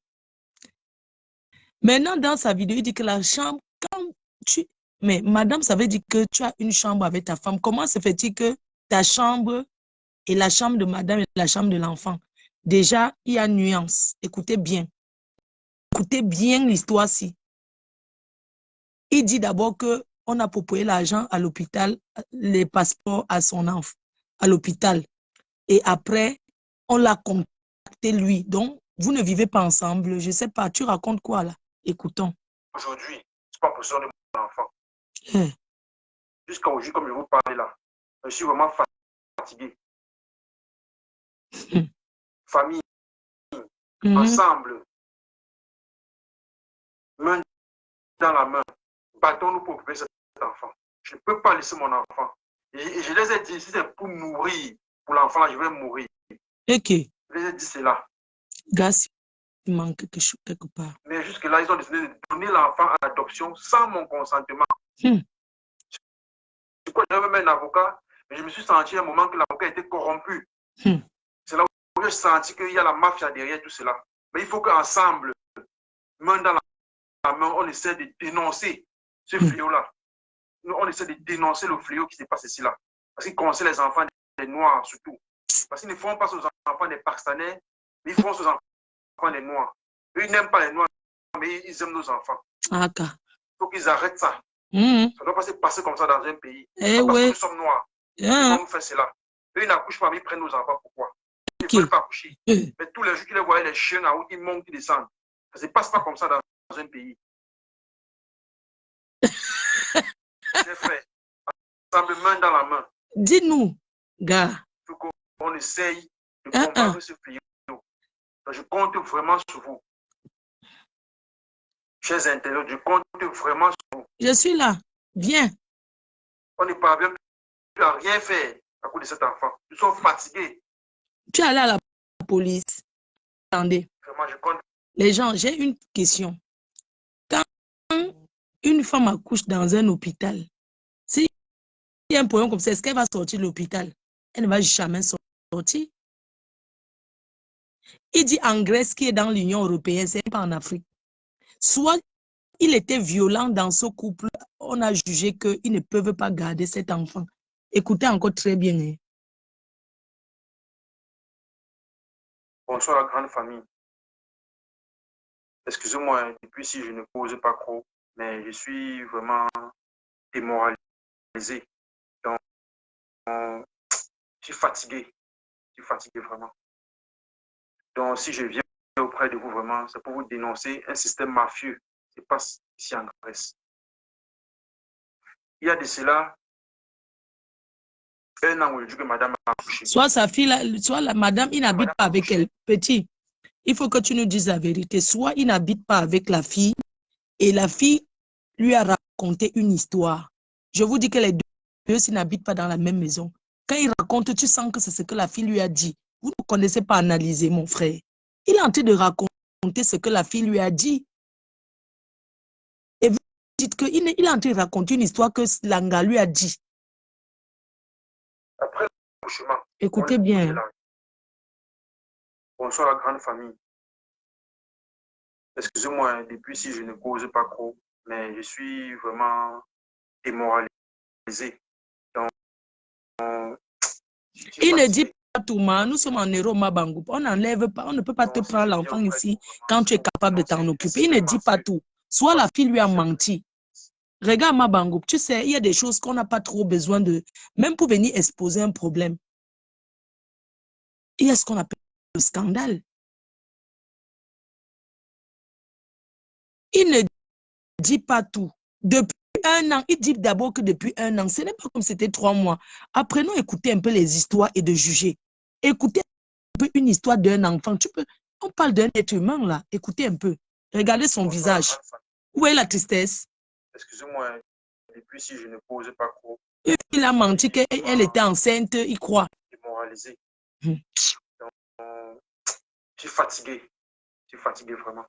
Maintenant, dans sa vidéo, il dit que la chambre, quand tu... Mais madame, ça veut dire que tu as une chambre avec ta femme. Comment se fait-il que ta chambre et la chambre de madame et la chambre de l'enfant? Déjà, il y a nuance. Écoutez bien. Écoutez bien l'histoire-ci. Il dit d'abord qu'on a proposé l'argent à l'hôpital, les passeports à son enfant, à l'hôpital. Et après, on l'a contacté lui. Donc, vous ne vivez pas ensemble. Je ne sais pas, tu racontes quoi là? Écoutons. Aujourd'hui, c'est pas possession de mon enfant. Jusqu'à aujourd'hui, comme je vous parle là, je suis vraiment fatigué. Famille, ensemble, main dans la main. Battons-nous pour occuper cet enfant. Je ne peux pas laisser mon enfant. Et je les ai dit, si c'est pour mourir, pour l'enfant, là, je vais mourir. Ok. Je les ai dit cela. Gars, il manque quelque chose quelque part. Mais jusque-là, ils ont décidé de donner l'enfant à l'adoption sans mon consentement. Hmm. C'est quoi, j'avais même un avocat, mais je me suis senti à un moment que l'avocat était corrompu. Hmm. C'est là où j'ai senti qu'il y a la mafia derrière tout cela. Mais il faut qu'ensemble, main dans la main, on essaie de dénoncer ce fléau-là. Nous, on essaie de dénoncer le fléau qui s'est passé ici là. Parce qu'ils concernent les enfants des Noirs surtout. Parce qu'ils ne font pas sur les enfants des Pakistanais, mais ils font sur les enfants des Noirs. Eux, ils n'aiment pas les Noirs, mais ils aiment nos enfants. Ah, Il faut qu'ils arrêtent ça. Ça ne doit pas se passer comme ça dans un pays. Eh Parce que ouais. nous sommes Noirs. Ils vont nous faire cela. Eux, ils n'accouchent pas, mais ils prennent nos enfants. Pourquoi? Ils ne veulent pas accoucher. Mais tous les jours qu'ils les voyaient, les chiens en route, ils montent, ils descendent. Ça ne se passe pas comme ça dans un pays. C'est fait. Ensemble, main dans la main. Dis-nous, gars. Il faut qu'on essaye de combattre ce fléau. Donc, je compte vraiment sur vous. Chers internautes, je compte vraiment sur vous. Je suis là. Viens. On ne parvient plus à rien faire à cause de cet enfant. Nous sommes fatigués. Tu es allé à la police. Attendez. Vraiment, je compte. Les gens, j'ai une question. Quand une femme accouche dans un hôpital, s'il y a un problème comme ça, est-ce qu'elle va sortir de l'hôpital? Elle ne va jamais sortir. Il dit en Grèce qui est dans l'Union européenne, ce n'est pas en Afrique. Soit il était violent dans ce couple, on a jugé qu'ils ne peuvent pas garder cet enfant. Écoutez encore très bien. Hein. Bonsoir la grande famille. Excusez-moi depuis si je ne pose pas trop, mais je suis vraiment démoralisé. Donc, je suis fatigué. Je suis fatigué vraiment. Donc, si je viens auprès de vous vraiment, c'est pour vous dénoncer un système mafieux qui se passe ici en Grèce. Il y a de cela un an aujourd'hui que madame a accouché. Soit sa fille, soit la madame, il n'habite pas avec elle. Petit, il faut que tu nous dises la vérité. Soit il n'habite pas avec la fille et la fille lui a raconté une histoire. Je vous dis que les deux s'ils n'habitent pas dans la même maison. Quand il raconte, tu sens que c'est ce que la fille lui a dit. Vous ne connaissez pas analyser, mon frère. Il est en train de raconter ce que la fille lui a dit. Et vous dites qu'il est en train de raconter une histoire que Langa lui a dit. Après l'accouchement. Écoutez bien. Bonsoir la grande famille. Excusez-moi depuis si je ne cause pas trop, mais je suis vraiment démoralisé. Donc, il ne dit pas tout, nous sommes en Néroma Bangou. On n'enlève pas, on ne peut pas te prendre l'enfant ici quand tu es capable de t'en occuper. Il ne dit pas tout. Soit la fille lui a menti. Regarde Mabangou, tu sais, il y a des choses qu'on n'a pas trop besoin de, même pour venir exposer un problème. Il y a ce qu'on appelle le scandale. Il ne dit pas tout. Depuis un an, il dit d'abord que depuis un an, ce n'est pas comme c'était 3 mois. Apprenons à écouter un peu les histoires et de juger. Écoutez un peu une histoire d'un enfant. On parle d'un être humain là. Écoutez un peu. Regardez son visage. Où est la tristesse? Excusez-moi, depuis si je ne pose pas trop. Il a menti qu'elle était enceinte, il croit. Démoralisé. Donc, je suis fatigué. Je suis fatigué vraiment.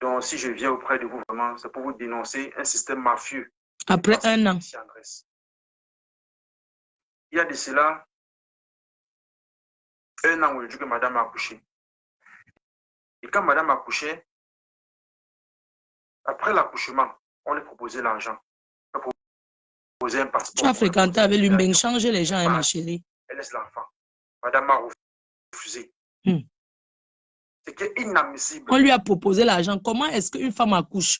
Donc, si je viens auprès de vous vraiment, c'est pour vous dénoncer un système mafieux. Après un an. Il y a de cela un an aujourd'hui que madame a accouché. Et quand madame a accouché, après l'accouchement, on lui proposait l'argent. On lui proposait un passeport. Tu as fréquenté avec l'humain, changer les gens, hein, ma chérie. Elle laisse l'enfant. Madame a refusé. C'est inadmissible. On lui a proposé l'argent. Comment est-ce qu'une femme accouche?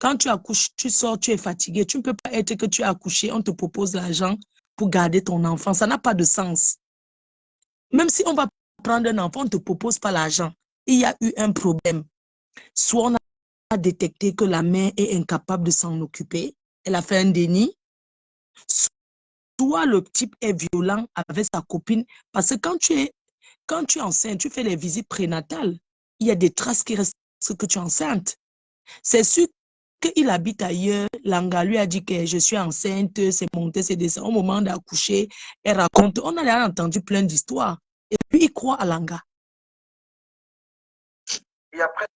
Quand tu accouches, tu sors, tu es fatigué. Tu ne peux pas être que tu as accouché, on te propose l'argent pour garder ton enfant. Ça n'a pas de sens. Même si on va prendre un enfant, on ne te propose pas l'argent. Il y a eu un problème. Soit on a détecté que la mère est incapable de s'en occuper. Elle a fait un déni. Soit le type est violent avec sa copine. Parce que quand tu es enceinte, tu fais les visites prénatales. Il y a des traces qui restent que tu es enceinte. C'est sûr qu'il habite ailleurs. Langa lui a dit que je suis enceinte, c'est monté, c'est descendu. Au moment d'accoucher, elle raconte. On a déjà entendu plein d'histoires. Et puis, il croit à Langa. Et après,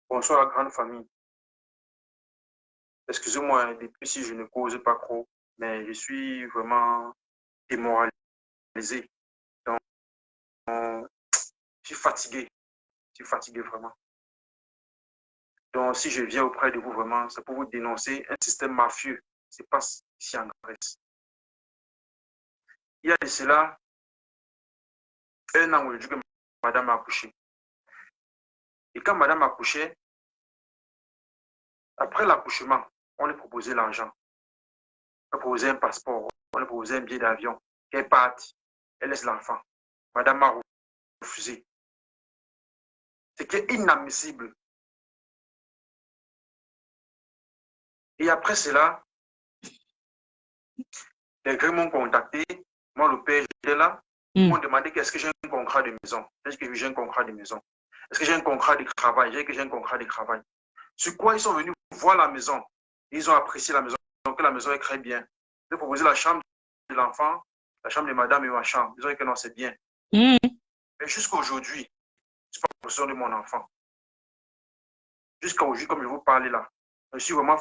bonsoir la grande famille. Excusez-moi depuis si je ne cause pas trop, mais je suis vraiment démoralisé. Donc, je suis fatigué vraiment. Donc, si je viens auprès de vous vraiment, c'est pour vous dénoncer un système mafieux qui se passe ici en Grèce. Il y a de cela 1 an aujourd'hui que madame a accouché. Et quand madame accouchait, après l'accouchement, on lui proposait l'argent. On lui proposait un passeport, on lui proposait un billet d'avion. Qu'elle parte, elle laisse l'enfant. Madame a refusé. C'est qui est inadmissible. Et après cela, les Grecs m'ont contacté. Moi, le père, j'étais là. Ils m'ont demandé est-ce que j'ai un contrat de maison. Est-ce que j'ai un contrat de maison? Est-ce que j'ai un contrat de travail? J'ai un contrat de travail. Sur quoi ils sont venus voir la maison. Ils ont apprécié la maison. Donc la maison est très bien. Ils ont proposé la chambre de l'enfant, la chambre de madame et ma chambre. Ils ont dit que non, c'est bien. Mais jusqu'à aujourd'hui, je ne suis pas en possession de mon enfant. Jusqu'à aujourd'hui, comme je vous parlais là, je suis vraiment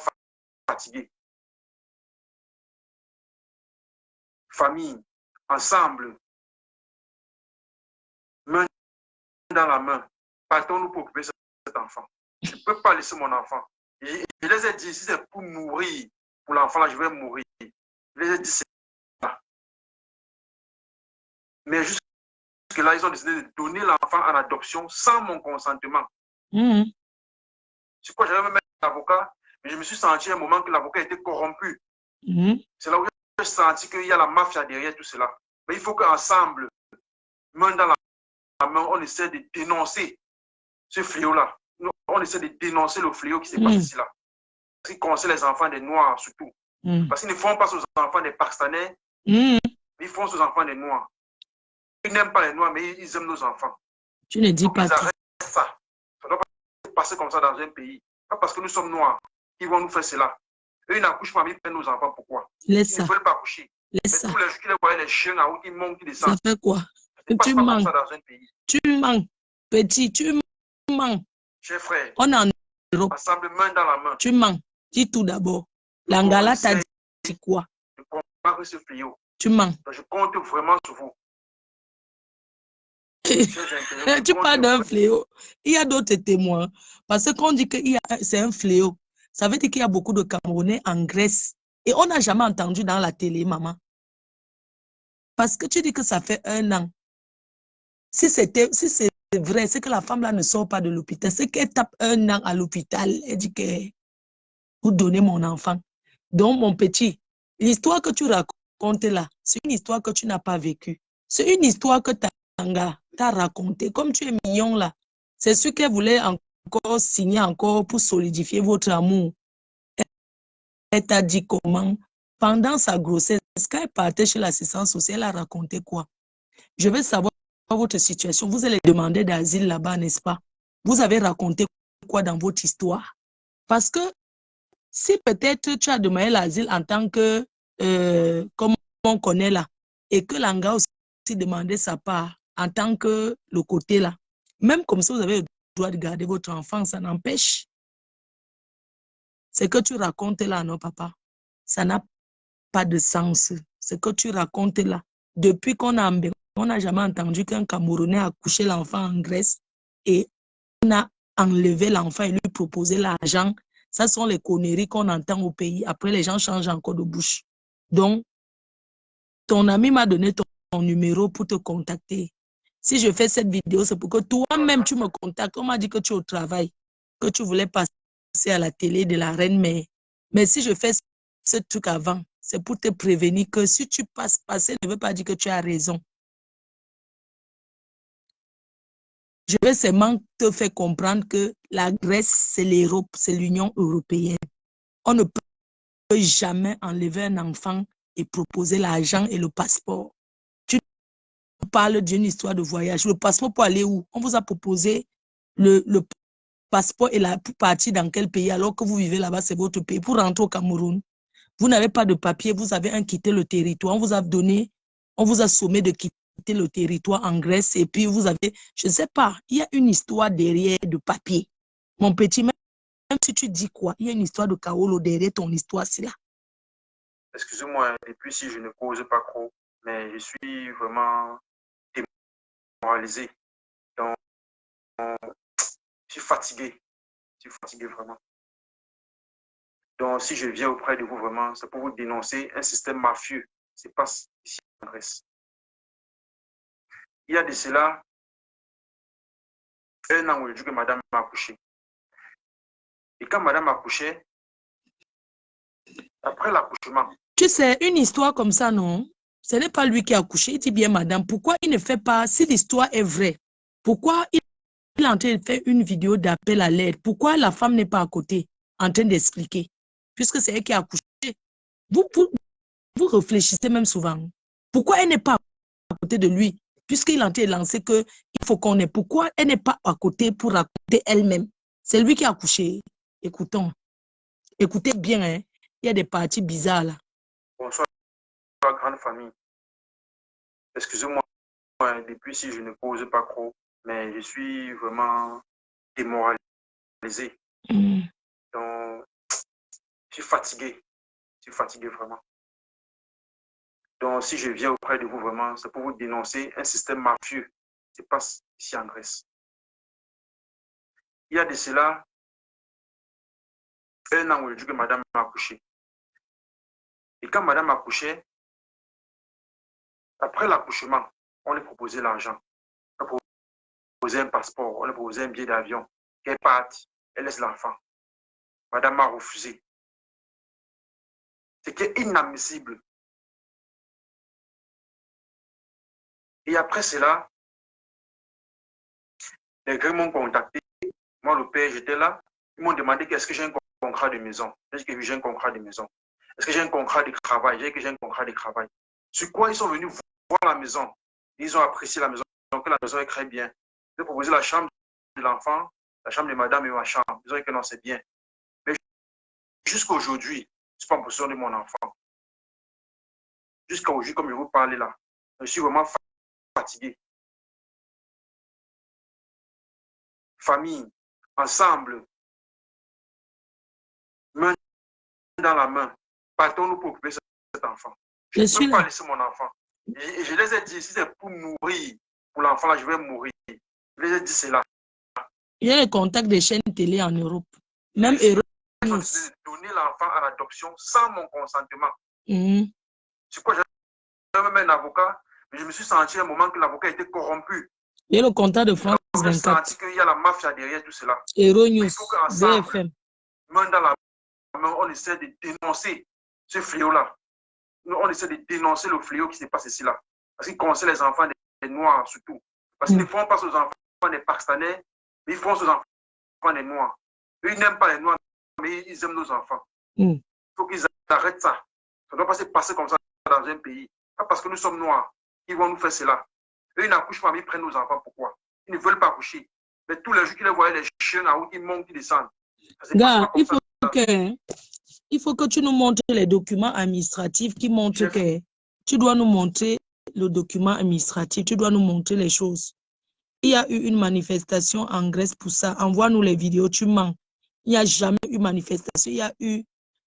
fatigué. Famille, ensemble, main dans la main, partons-nous pour occuper cet enfant. Je ne peux pas laisser mon enfant. Je les ai dit, si c'est pour mourir, pour l'enfant là, je vais mourir. Je les ai dit, c'est ça. Mais jusque-là, ils ont décidé de donner l'enfant en adoption sans mon consentement. C'est quoi, j'avais même un avocat, mais je me suis senti à un moment que l'avocat était corrompu. C'est là où j'ai senti qu'il y a la mafia derrière tout cela. Mais il faut qu'ensemble, main dans la main, on essaie de dénoncer ce fléau-là. On essaie de dénoncer le fléau qui se passe ici là. Parce qu'ils concerne les enfants des Noirs surtout. Parce qu'ils ne font pas aux enfants des Pakistanais, ils font aux enfants des Noirs. Ils n'aiment pas les Noirs, mais ils aiment nos enfants. Tu ne dis donc, pas ils arrêtent ça. Ça ne doit pas passer comme ça dans un pays. Pas parce que nous sommes Noirs qu'ils vont nous faire cela. Eux, ils n'accouchent pas, mais ils prennent nos enfants. Pourquoi? Laisse ils ne veulent pas accoucher. Laisse mais ça. tous les jours qu'ils voient les chiens en haut qui montent, qui descendent. Ça fait quoi? Tu mens. Comme ça dans un pays. Tu mens. Petit, tu mens. Cher frère, on est en Europe. Ensemble, main dans la main. Tu mens. Dis tout d'abord. L'Angala t'a dit quoi? De combattre ce fléau. Tu mens. Donc, je compte vraiment sur vous. Tu parles d'un fléau. Il y a d'autres témoins. Parce que quand on dit que c'est un fléau, ça veut dire qu'il y a beaucoup de Camerounais en Grèce. Et on n'a jamais entendu dans la télé, maman. Parce que tu dis que ça fait 1 an. Si c'est vrai, c'est que la femme-là ne sort pas de l'hôpital. C'est qu'elle tape 1 an à l'hôpital. Elle dit que vous donnez mon enfant. Donc, mon petit, l'histoire que tu racontes là, c'est une histoire que tu n'as pas vécue. C'est une histoire que t'a racontée. Comme tu es mignon là, c'est sûr qu'elle voulait encore signer encore pour solidifier votre amour. Elle t'a dit comment? Pendant sa grossesse, quand elle partait chez l'assistance sociale, elle a raconté quoi? Je veux savoir votre situation. Vous allez demander d'asile là-bas, n'est-ce pas? Vous avez raconté quoi dans votre histoire? Parce que si peut-être tu as demandé l'asile en tant que, comme on connaît là, et que Langa aussi demandé sa part en tant que le côté là, même comme ça, vous avez le droit de garder votre enfant, ça n'empêche. Ce que tu racontes là, non, papa, ça n'a pas de sens. Ce que tu racontes là, depuis qu'on a on n'a jamais entendu qu'un Camerounais a couché l'enfant en Grèce et on a enlevé l'enfant et lui proposé l'argent. Ça sont les conneries qu'on entend au pays. Après, les gens changent encore de bouche. Donc, ton ami m'a donné ton numéro pour te contacter. Si je fais cette vidéo, c'est pour que toi-même, tu me contactes. On m'a dit que tu es au travail, que tu voulais passer à la télé de la reine mère. Mais si je fais ce truc avant, c'est pour te prévenir que si tu passer ne veut pas dire que tu as raison. Je veux seulement te faire comprendre que la Grèce, c'est l'Europe, c'est l'Union européenne. On ne peut jamais enlever un enfant et proposer l'argent et le passeport. Tu parles d'une histoire de voyage. Le passeport pour aller où? On vous a proposé le passeport et là, pour partir dans quel pays alors que vous vivez là-bas, c'est votre pays. Pour rentrer au Cameroun, vous n'avez pas de papier, vous avez un quitté le territoire. On vous a donné, on vous a sommé de quitter le territoire en Grèce et puis vous avez, je ne sais pas, il y a une histoire derrière de papier. Mon petit, même si tu dis quoi, il y a une histoire de Kaolo derrière ton histoire, c'est là. Excusez-moi, depuis si je ne cause pas trop, mais je suis vraiment démoralisé. Donc, je suis fatigué. Je suis fatigué vraiment. Donc, si je viens auprès de vous vraiment, c'est pour vous dénoncer un système mafieux. C'est pas ici en Grèce. Il y a de cela 1 an aujourd'hui que madame m'a accouché. Et quand madame a accouché, après l'accouchement. Tu sais, une histoire comme ça, non? Ce n'est pas lui qui a accouché. Il dit bien, madame, pourquoi il ne fait pas, si l'histoire est vraie, pourquoi il est en train de faire une vidéo d'appel à l'aide? Pourquoi la femme n'est pas à côté en train d'expliquer? Puisque c'est elle qui a accouché. Vous réfléchissez même souvent. Pourquoi elle n'est pas à côté de lui? Puisqu'il a en train de lancer qu'il faut qu'on ait. Pourquoi elle n'est pas à côté pour raconter elle-même? C'est lui qui a accouché. Écoutons. Écoutez bien, hein. Il y a des parties bizarres là. Bonsoir, grande famille. Excusez-moi, depuis si je ne cause pas trop, mais je suis vraiment démoralisé. Donc, je suis fatigué. Je suis fatigué vraiment. Donc, si je viens auprès de vous vraiment, c'est pour vous dénoncer un système mafieux. C'est pas ici en Grèce. Il y a de cela 1 an aujourd'hui que madame m'a accouché. Et quand madame a accouché, après l'accouchement, on lui proposait l'argent. On lui proposait un passeport, on lui proposait un billet d'avion. Qu'elle parte, elle laisse l'enfant. Madame m'a refusé. C'était inadmissible. Et après cela, les gars m'ont contacté. Moi, le père, j'étais là. Ils m'ont demandé qu'est-ce que j'ai un contrat de maison. J'ai dit que j'ai un contrat de maison. Est-ce que j'ai un contrat de travail? J'ai dit que j'ai un contrat de travail. Sur quoi ils sont venus voir la maison. Ils ont apprécié la maison. Donc la maison est très bien. J'ai proposé la chambre de l'enfant, la chambre de madame et ma chambre. Ils ont dit que non, c'est bien. Mais jusqu'à aujourd'hui, je ne suis pas en possession de mon enfant. Jusqu'à aujourd'hui, comme je vous parle là, je suis vraiment fatigué. Famille, ensemble, main dans la main, partons-nous pour occuper cet enfant. Je ne peux pas laisser mon enfant. Et je les ai dit, si c'est pour mourir, pour l'enfant là, je vais mourir. Je les ai dit cela. Il y a les contacts des chaînes télé en Europe. Même Europe. Ils ont décidé de donner l'enfant à l'adoption sans mon consentement. C'est quoi, j'avais même un avocat, mais je me suis senti à un moment que l'avocat était corrompu. Il y a le contact de France 24. J'ai senti qu'il y a la mafia derrière tout cela. Euronews, il faut qu'ensemble, BFM. main dans la main, on essaie de dénoncer ce fléau-là. On essaie de dénoncer le fléau qui se passe ici là. Parce qu'ils concerne les enfants des Noirs surtout. Parce qu'ils ne font pas aux enfants des Pakistanais, mais ils font aux enfants des Noirs. Eux, ils n'aiment pas les Noirs, mais ils aiment nos enfants. Il faut qu'ils arrêtent ça. Ça ne doit pas se passer comme ça dans un pays. Pas parce que nous sommes Noirs qu'ils vont nous faire cela. Eux, ils n'accouchent pas, mais ils prennent nos enfants. Pourquoi? Ils ne veulent pas accoucher. Mais tous les jours qu'ils les voient, les chiens en route, ils montent, ils descendent. Gars, il faut que tu nous montres les documents administratifs qui montrent que tu dois nous montrer le document administratif, tu dois nous montrer les choses. Il y a eu une manifestation en Grèce pour ça. Envoie-nous les vidéos, tu mens. Il n'y a jamais eu manifestation. Il y a eu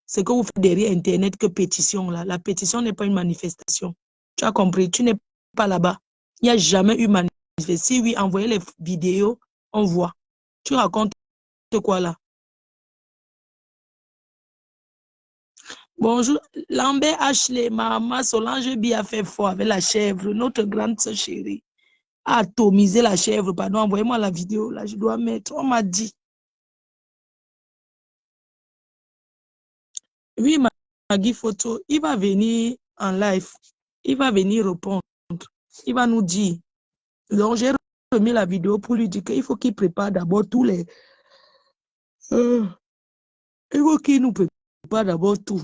ce que vous faites derrière Internet que pétition là. La pétition n'est pas une manifestation. Tu as compris? Tu n'es pas là-bas. Il n'y a jamais eu manifestation. Si oui, envoyez les vidéos, on voit. Tu racontes quoi là? Bonjour, Lambert Ashley, maman Solange Bi a fait fort avec la chèvre, notre grande soeur chérie. A atomisé la chèvre, pardon, envoyez-moi la vidéo, là, je dois mettre, on m'a dit. Oui, Maggie Photo, il va venir en live, il va venir répondre, il va nous dire. Donc, j'ai remis la vidéo pour lui dire qu'il faut qu'il prépare d'abord tous les... il faut qu'il nous prépare d'abord tout.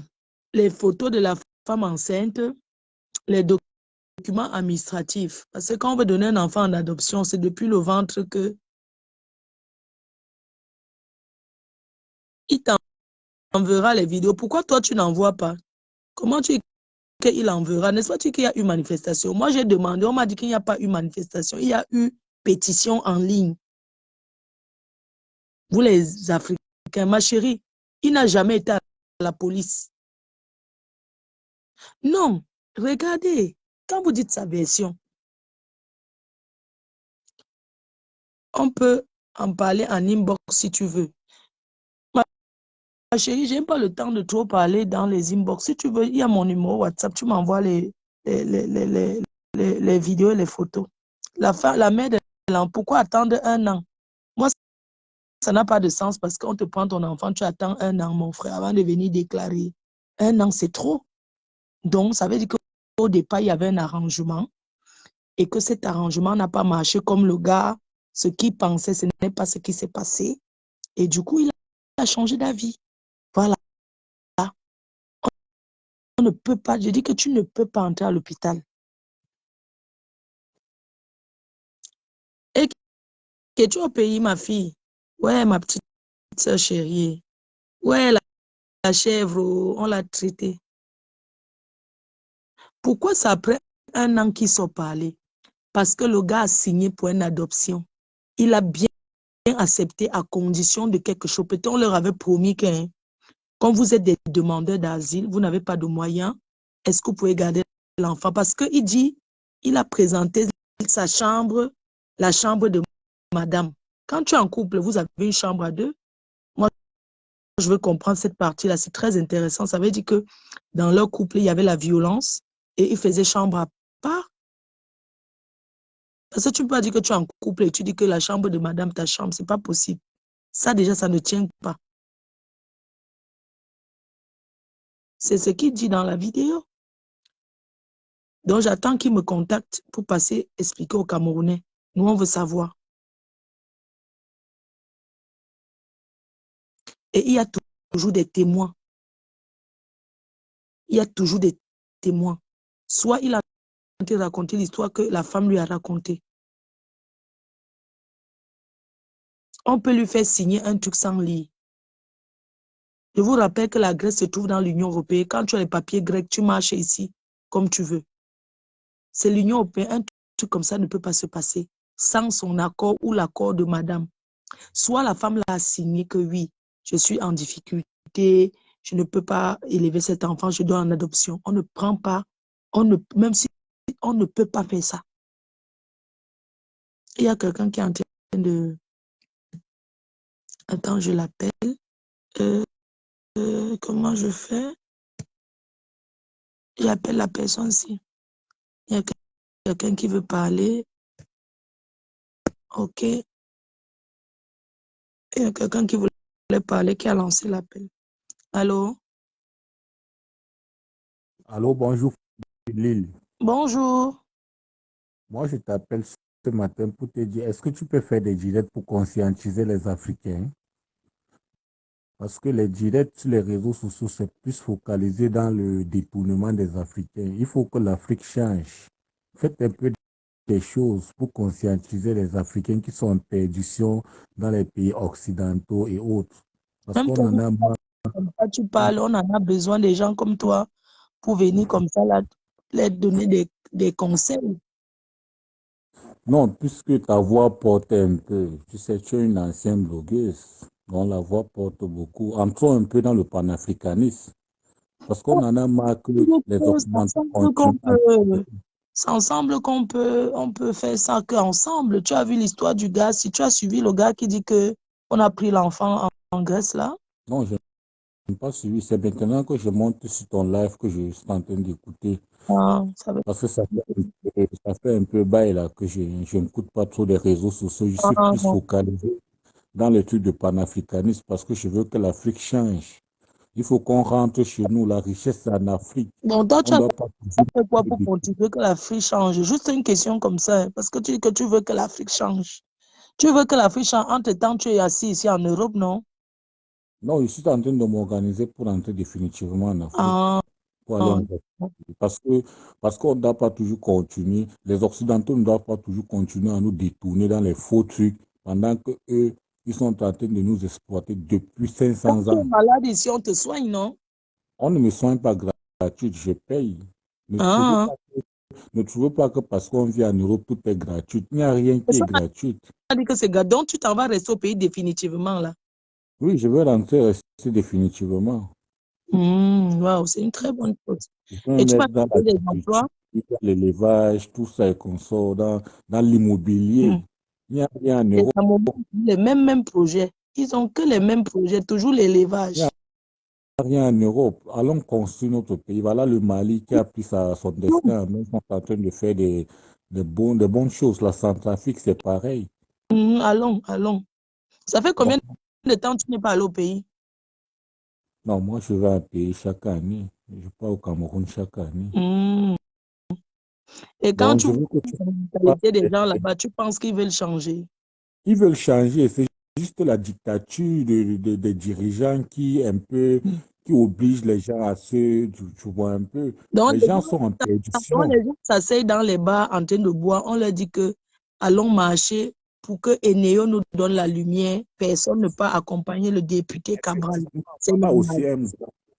Les photos de la femme enceinte, les documents administratifs. Parce que quand on veut donner un enfant en adoption, c'est depuis le ventre que Il t'enverra les vidéos. Pourquoi toi, tu n'envoies pas? Comment tu qu'il enverra? N'est-ce pas qu'il y a eu manifestation? Moi, j'ai demandé, on m'a dit qu'il n'y a pas eu manifestation. Il y a eu pétition en ligne. Vous les Africains, ma chérie, il n'a jamais été à la police. Non, regardez, quand vous dites sa version, on peut en parler en inbox si tu veux. Ma chérie, je n'ai pas le temps de trop parler dans les inbox. Si tu veux, il y a mon numéro WhatsApp, tu m'envoies les vidéos et les photos. La mère de l'enfant, pourquoi attendre 1 an? Moi, ça n'a pas de sens parce qu'on te prend ton enfant, tu attends 1 an, mon frère, avant de venir déclarer. 1 an, c'est trop. Donc, ça veut dire qu'au départ, il y avait un arrangement et que cet arrangement n'a pas marché comme le gars, ce qu'il pensait, ce n'est pas ce qui s'est passé. Et du coup, il a changé d'avis. Voilà. On ne peut pas, je dis que tu ne peux pas entrer à l'hôpital. Et que tu es au pays, ma fille. Ouais, ma petite soeur chérie. Ouais, la chèvre, on l'a traitée. Pourquoi ça après 1 an qu'ils sont parlés? Parce que le gars a signé pour une adoption. Il a bien accepté à condition de quelque chose. Peut-être on leur avait promis que quand vous êtes des demandeurs d'asile, vous n'avez pas de moyens, est-ce que vous pouvez garder l'enfant? Parce qu'il dit, il a présenté sa chambre, la chambre de madame. Quand tu es en couple, vous avez une chambre à deux. Moi, je veux comprendre cette partie-là. C'est très intéressant. Ça veut dire que dans leur couple, il y avait la violence et ils faisaient chambre à part. Parce que tu ne peux pas dire que tu es en couple et tu dis que la chambre de madame, ta chambre, c'est pas possible. Ça, déjà, ça ne tient pas. C'est ce qu'il dit dans la vidéo. Donc, j'attends qu'il me contacte pour passer, expliquer aux Camerounais. Nous, on veut savoir. Et il y a toujours des témoins. Il y a toujours des témoins. Soit il a raconté l'histoire que la femme lui a racontée. On peut lui faire signer un truc sans lire. Je vous rappelle que la Grèce se trouve dans l'Union européenne. Quand tu as les papiers grecs, tu marches ici comme tu veux. C'est l'Union européenne. Un truc comme ça ne peut pas se passer sans son accord ou l'accord de madame. Soit la femme l'a signé que oui, je suis en difficulté, je ne peux pas élever cet enfant, je dois en adoption. On ne prend pas, même si on ne peut pas faire ça. Il y a quelqu'un qui est en train de... Attends, je l'appelle. Comment je fais? J'appelle la personne-ci. Il y a quelqu'un qui veut parler. OK. Il y a quelqu'un qui voulait parler, qui a lancé l'appel. Allô? Allô, bonjour, Lille. Bonjour. Moi, je t'appelle ce matin pour te dire, est-ce que tu peux faire des directs pour conscientiser les Africains? Parce que les directs sur les réseaux sociaux, c'est plus focalisé dans le détournement des Africains. Il faut que l'Afrique change. Faites un peu des choses pour conscientiser les Africains qui sont en perdition dans les pays occidentaux et autres. Parce Même qu'on toi, en a marre. comme ça, tu parles, on en a besoin des gens comme toi pour venir comme ça, là, leur donner des conseils. Non, puisque ta voix porte un peu, tu sais, tu es une ancienne blogueuse, donc la voix porte beaucoup. Entrons un peu dans le panafricanisme, parce qu'on en a marre que les Occidentaux continuent à... C'est ensemble qu'on peut, on peut faire ça qu'ensemble. Tu as vu l'histoire du gars, si tu as suivi le gars qui dit que on a pris l'enfant en Grèce, là. Non, je n'ai pas suivi. C'est maintenant que je monte sur ton live que je suis en train d'écouter. Ah, ça veut Parce que ça fait un peu bail là que je n'écoute pas trop les réseaux sociaux. Je suis ah, plus focalisé dans les trucs de panafricanisme parce que je veux que l'Afrique change. Il faut qu'on rentre chez nous. La richesse, c'est en Afrique. bon, toi, On tu ne as doit pas toujours... fait quoi pour continuer que l'Afrique change? Juste une question comme ça, hein, parce que tu dis que tu veux que l'Afrique change. Tu veux que l'Afrique change. Entre-temps, tu es assis ici en Europe, non? Non, je suis en train de m'organiser pour entrer définitivement en Afrique, Ah, pour aller ah. en Afrique. Parce qu'on ne doit pas toujours continuer, les Occidentaux ne doivent pas toujours continuer à nous détourner dans les faux trucs, pendant que eux, Ils sont en train de nous exploiter depuis Quand 500 tu es ans. malade ici, on te soigne, non? On ne me soigne pas gratuit, je paye. Ne trouvez Ah, pas, ne trouvez pas que parce qu'on vit en Europe, tout est gratuit. Il n'y a rien ah. qui est gratuit. Ça dit que c'est gars. Donc, tu t'en vas rester au pays définitivement, là. Oui, je vais rester définitivement. Waouh, c'est une très bonne chose. Je vais Et me tu vas mettre dans trouver des emplois? l'agriculture, dans l'élevage, tout ça et consort, dans Hmm. l'immobilier. Il n'y a rien en Les Europe. Camerounais ont les mêmes projets. Ils ont que les mêmes projets, toujours Il n'y a l'élevage. rien en Europe. Allons construire notre pays. Voilà le Mali qui a pris son destin. Ils sont en train de faire des bonnes choses. La Centrafrique, c'est pareil. Allons, allons. Ça fait Donc, combien de temps tu n'es pas allé au pays? non, moi, je vais à un pays chaque année. Je pars au Cameroun chaque année. Hmm. Et quand Donc, tu je vois veux que tu la fasses mentalité des gens là-bas, tu penses qu'ils veulent changer. Ils veulent changer. C'est juste la dictature des dirigeants Hmm. qui oblige les gens à tu vois un peu. Donc, Les gens sont en donc, perdition. les gens s'asseyent dans les bars en train de boire. On leur dit que allons marcher pour que Eneo nous donne la lumière. Personne ne peut accompagner le député Cabral. Effectivement, C'est voilà normal. aussi un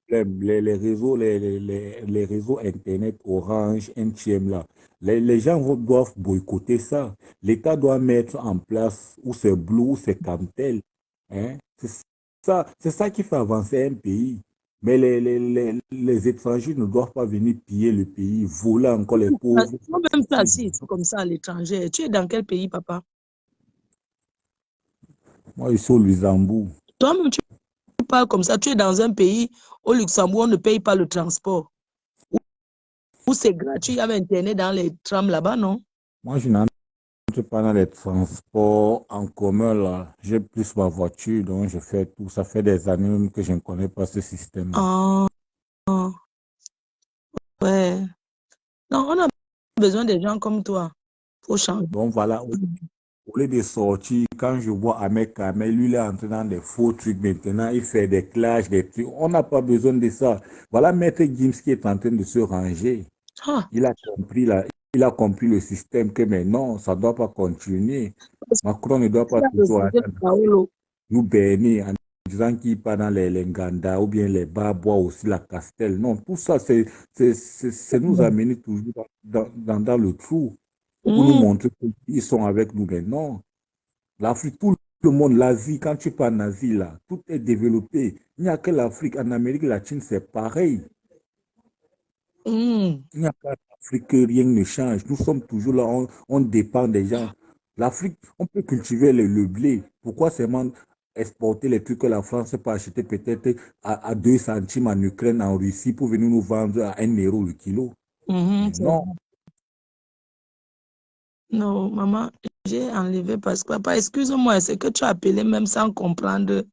problème. Les réseaux Internet, Orange, NTM, là. Les gens doivent boycotter ça. L'État doit mettre en place ou c'est Blue ou c'est Camtel. Hein? C'est ça qui fait avancer un pays. Mais les étrangers ne doivent pas venir piller le pays, voler encore les pauvres. Toi-même, tu es assis ici comme ça à l'étranger. Tu es dans quel pays, papa? Moi, je suis au Luxembourg. Toi-même, tu parles comme ça. Tu es dans un pays, au Luxembourg, on ne paye pas le transport. Où c'est gratuit, il y avait Internet dans les trams là-bas, non? Moi, je n'entre pas dans les transports en commun, là. J'ai plus ma voiture, donc je fais tout. Ça fait des années même que je ne connais pas ce système-là. Ah, ouais. Non, on a besoin des gens comme toi. Faut changer. Donc voilà, au lieu de sortir, quand je vois Ahmed Kamel, lui, il est entré dans des faux trucs maintenant, il fait des clashs, des trucs. On n'a pas besoin de ça. Voilà Maître Gims qui est en train de se ranger. Ah, Il a compris le système que maintenant, ça ne doit pas continuer. parce Macron ne doit qu'il pas a toujours refusé Paolo. nous berner en disant qu'il part dans les Nganda ou bien les bars, boire aussi la Castel. Non, tout ça, c'est nous amener toujours dans le trou pour nous Hmm, montrer qu'ils sont avec nous maintenant. L'Afrique, tout le monde, l'Asie, quand tu pars en Asie, là, tout est développé. Il n'y a que l'Afrique. En Amérique latine, c'est pareil. hmm, Il n'y a qu'en Afrique que rien ne change. Nous sommes toujours là, on dépend des gens. L'Afrique, on peut cultiver le blé. Pourquoi seulement exporter les trucs que la France peut acheter peut-être à 2 centimes en Ukraine, en Russie, pour venir nous vendre à 1 € le kilo? Mais c'est vrai. non, Non, maman, j'ai enlevé parce que, papa, excuse-moi, c'est que tu as appelé même sans comprendre.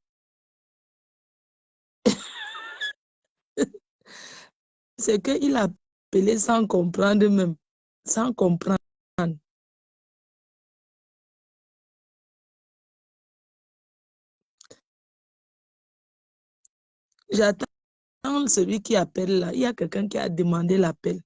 C'est qu'il a appelé sans comprendre même. Sans comprendre. J'attends celui qui appelle là. Il y a quelqu'un qui a demandé l'appel.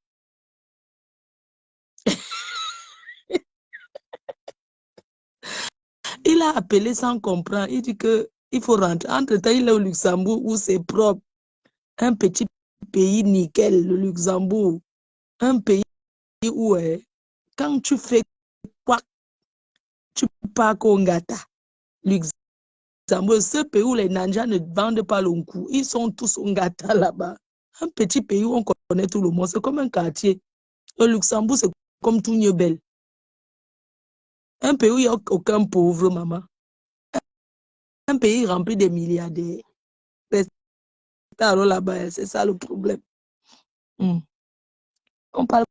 Il a appelé sans comprendre. Il dit que il faut rentrer. Entre-temps, il est au Luxembourg où c'est propre. Un petit pays nickel, le Luxembourg. Un pays où, quand tu fais quoi, tu pars Kongata. Luxembourg, ce pays où les Nanjas ne vendent pas le coup. Ils sont tous Ngata là-bas. Un petit pays où on connaît tout le monde. C'est comme un quartier. Le Luxembourg, c'est comme tout Belle. Un pays où il n'y a aucun pauvre, maman. Un pays rempli de milliardaires. Alors là-bas, c'est ça le problème. Hmm. On parle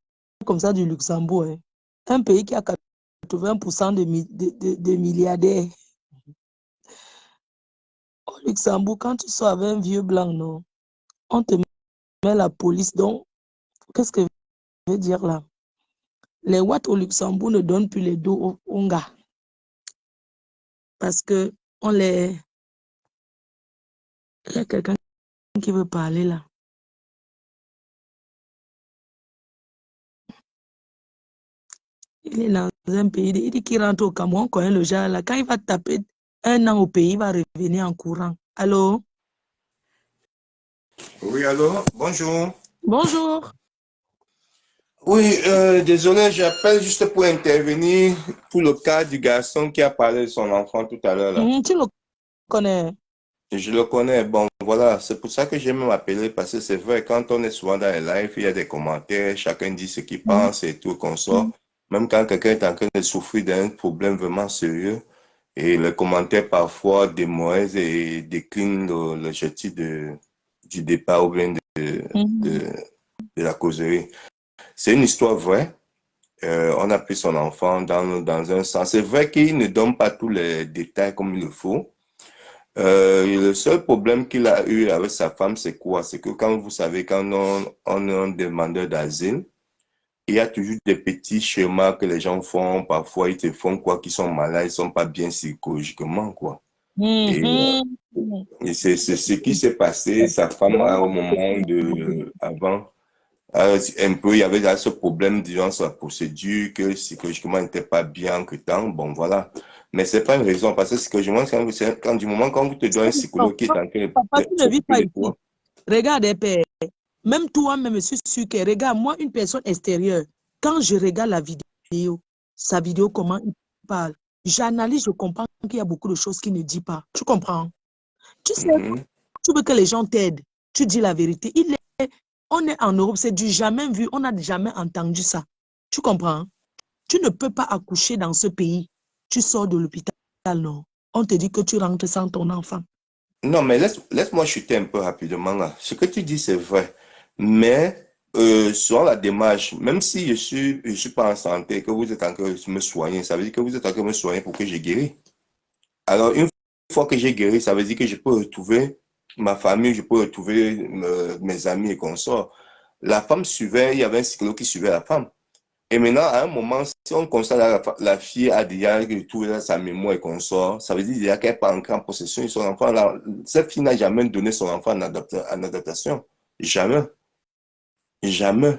comme ça du Luxembourg. Un pays qui a 80% de milliardaires. Au Luxembourg, quand tu sors avec un vieux blanc, non, on te met la police. Donc, qu'est-ce que je veux dire là? Les Watts au Luxembourg ne donnent plus les dos aux gars parce que on les... Il y a quelqu'un qui veut parler là. Il est dans un pays, il dit qu'il rentre au Cameroun, on connaît le genre là. Quand il va taper 1 an au pays, il va revenir en courant. Allô? Oui, allô, bonjour. Bonjour. Oui, désolé, j'appelle juste pour intervenir pour le cas du garçon qui a parlé de son enfant tout à l'heure là. Tu le connais. Je le connais, bon, voilà, c'est pour ça que j'ai même appelé parce que c'est vrai, quand on est souvent dans les lives, il y a des commentaires, chacun dit ce qu'il Mhm. pense et tout, qu'on sort. Même quand quelqu'un est en train de souffrir d'un problème vraiment sérieux, et les commentaires parfois démoralisent et déclinent l'objectif du départ ou bien Mhm. de la causerie. C'est une histoire vraie. On a pris son enfant dans un sens. C'est vrai qu'il ne donne pas tous les détails comme il le faut. Le seul problème qu'il a eu avec sa femme, c'est quoi? C'est que quand vous savez, quand on est un demandeur d'asile, il y a toujours des petits schémas que les gens font. Parfois, ils te font quoi, qu'ils sont malades, ils sont pas bien psychologiquement, quoi. Et, Mhm. et c'est ce qui s'est passé. Sa femme, au moment avant, un peu, il y avait là ce problème, disons, sur la procédure, que psychologiquement, il n'était pas bien, que tant, bon, voilà. Mais c'est pas une raison, parce que psychologiquement, quand du moment quand vous te donne un psychologue qui est en train Papa, de tu ne vis s'occuper pas de ici. toi, Regarde, père. Même toi-même, je suis sûr que, regarde, moi, une personne extérieure, quand je regarde la vidéo, sa vidéo, comment il parle, j'analyse, je comprends qu'il y a beaucoup de choses qu'il ne dit pas. Tu comprends? Tu sais, mhm. tu veux que les gens t'aident, tu dis la vérité. On est en Europe, c'est du jamais vu, on n'a jamais entendu ça. Tu comprends? Tu ne peux pas accoucher dans ce pays. Tu sors de l'hôpital, non. On te dit que tu rentres sans ton enfant. Non, mais laisse-moi chuter un peu rapidement là. Ce que tu dis, c'est vrai. Mais sur la démarche, même si je suis pas en santé, que vous êtes en train de me soigner, ça veut dire que vous êtes en train de me soigner pour que j'ai guéri. Alors, une fois que j'ai guéri, ça veut dire que je peux retrouver ma famille, je peux retrouver mes amis et consorts. La femme suivait, il y avait un psychologue qui suivait la femme. Et maintenant, à un moment, si on constate que la fille a déjà retrouvé sa mémoire et consort, ça veut dire déjà qu'elle n'est pas encore en possession de son enfant. Cette fille n'a jamais donné son enfant en adaptation. Jamais. Jamais.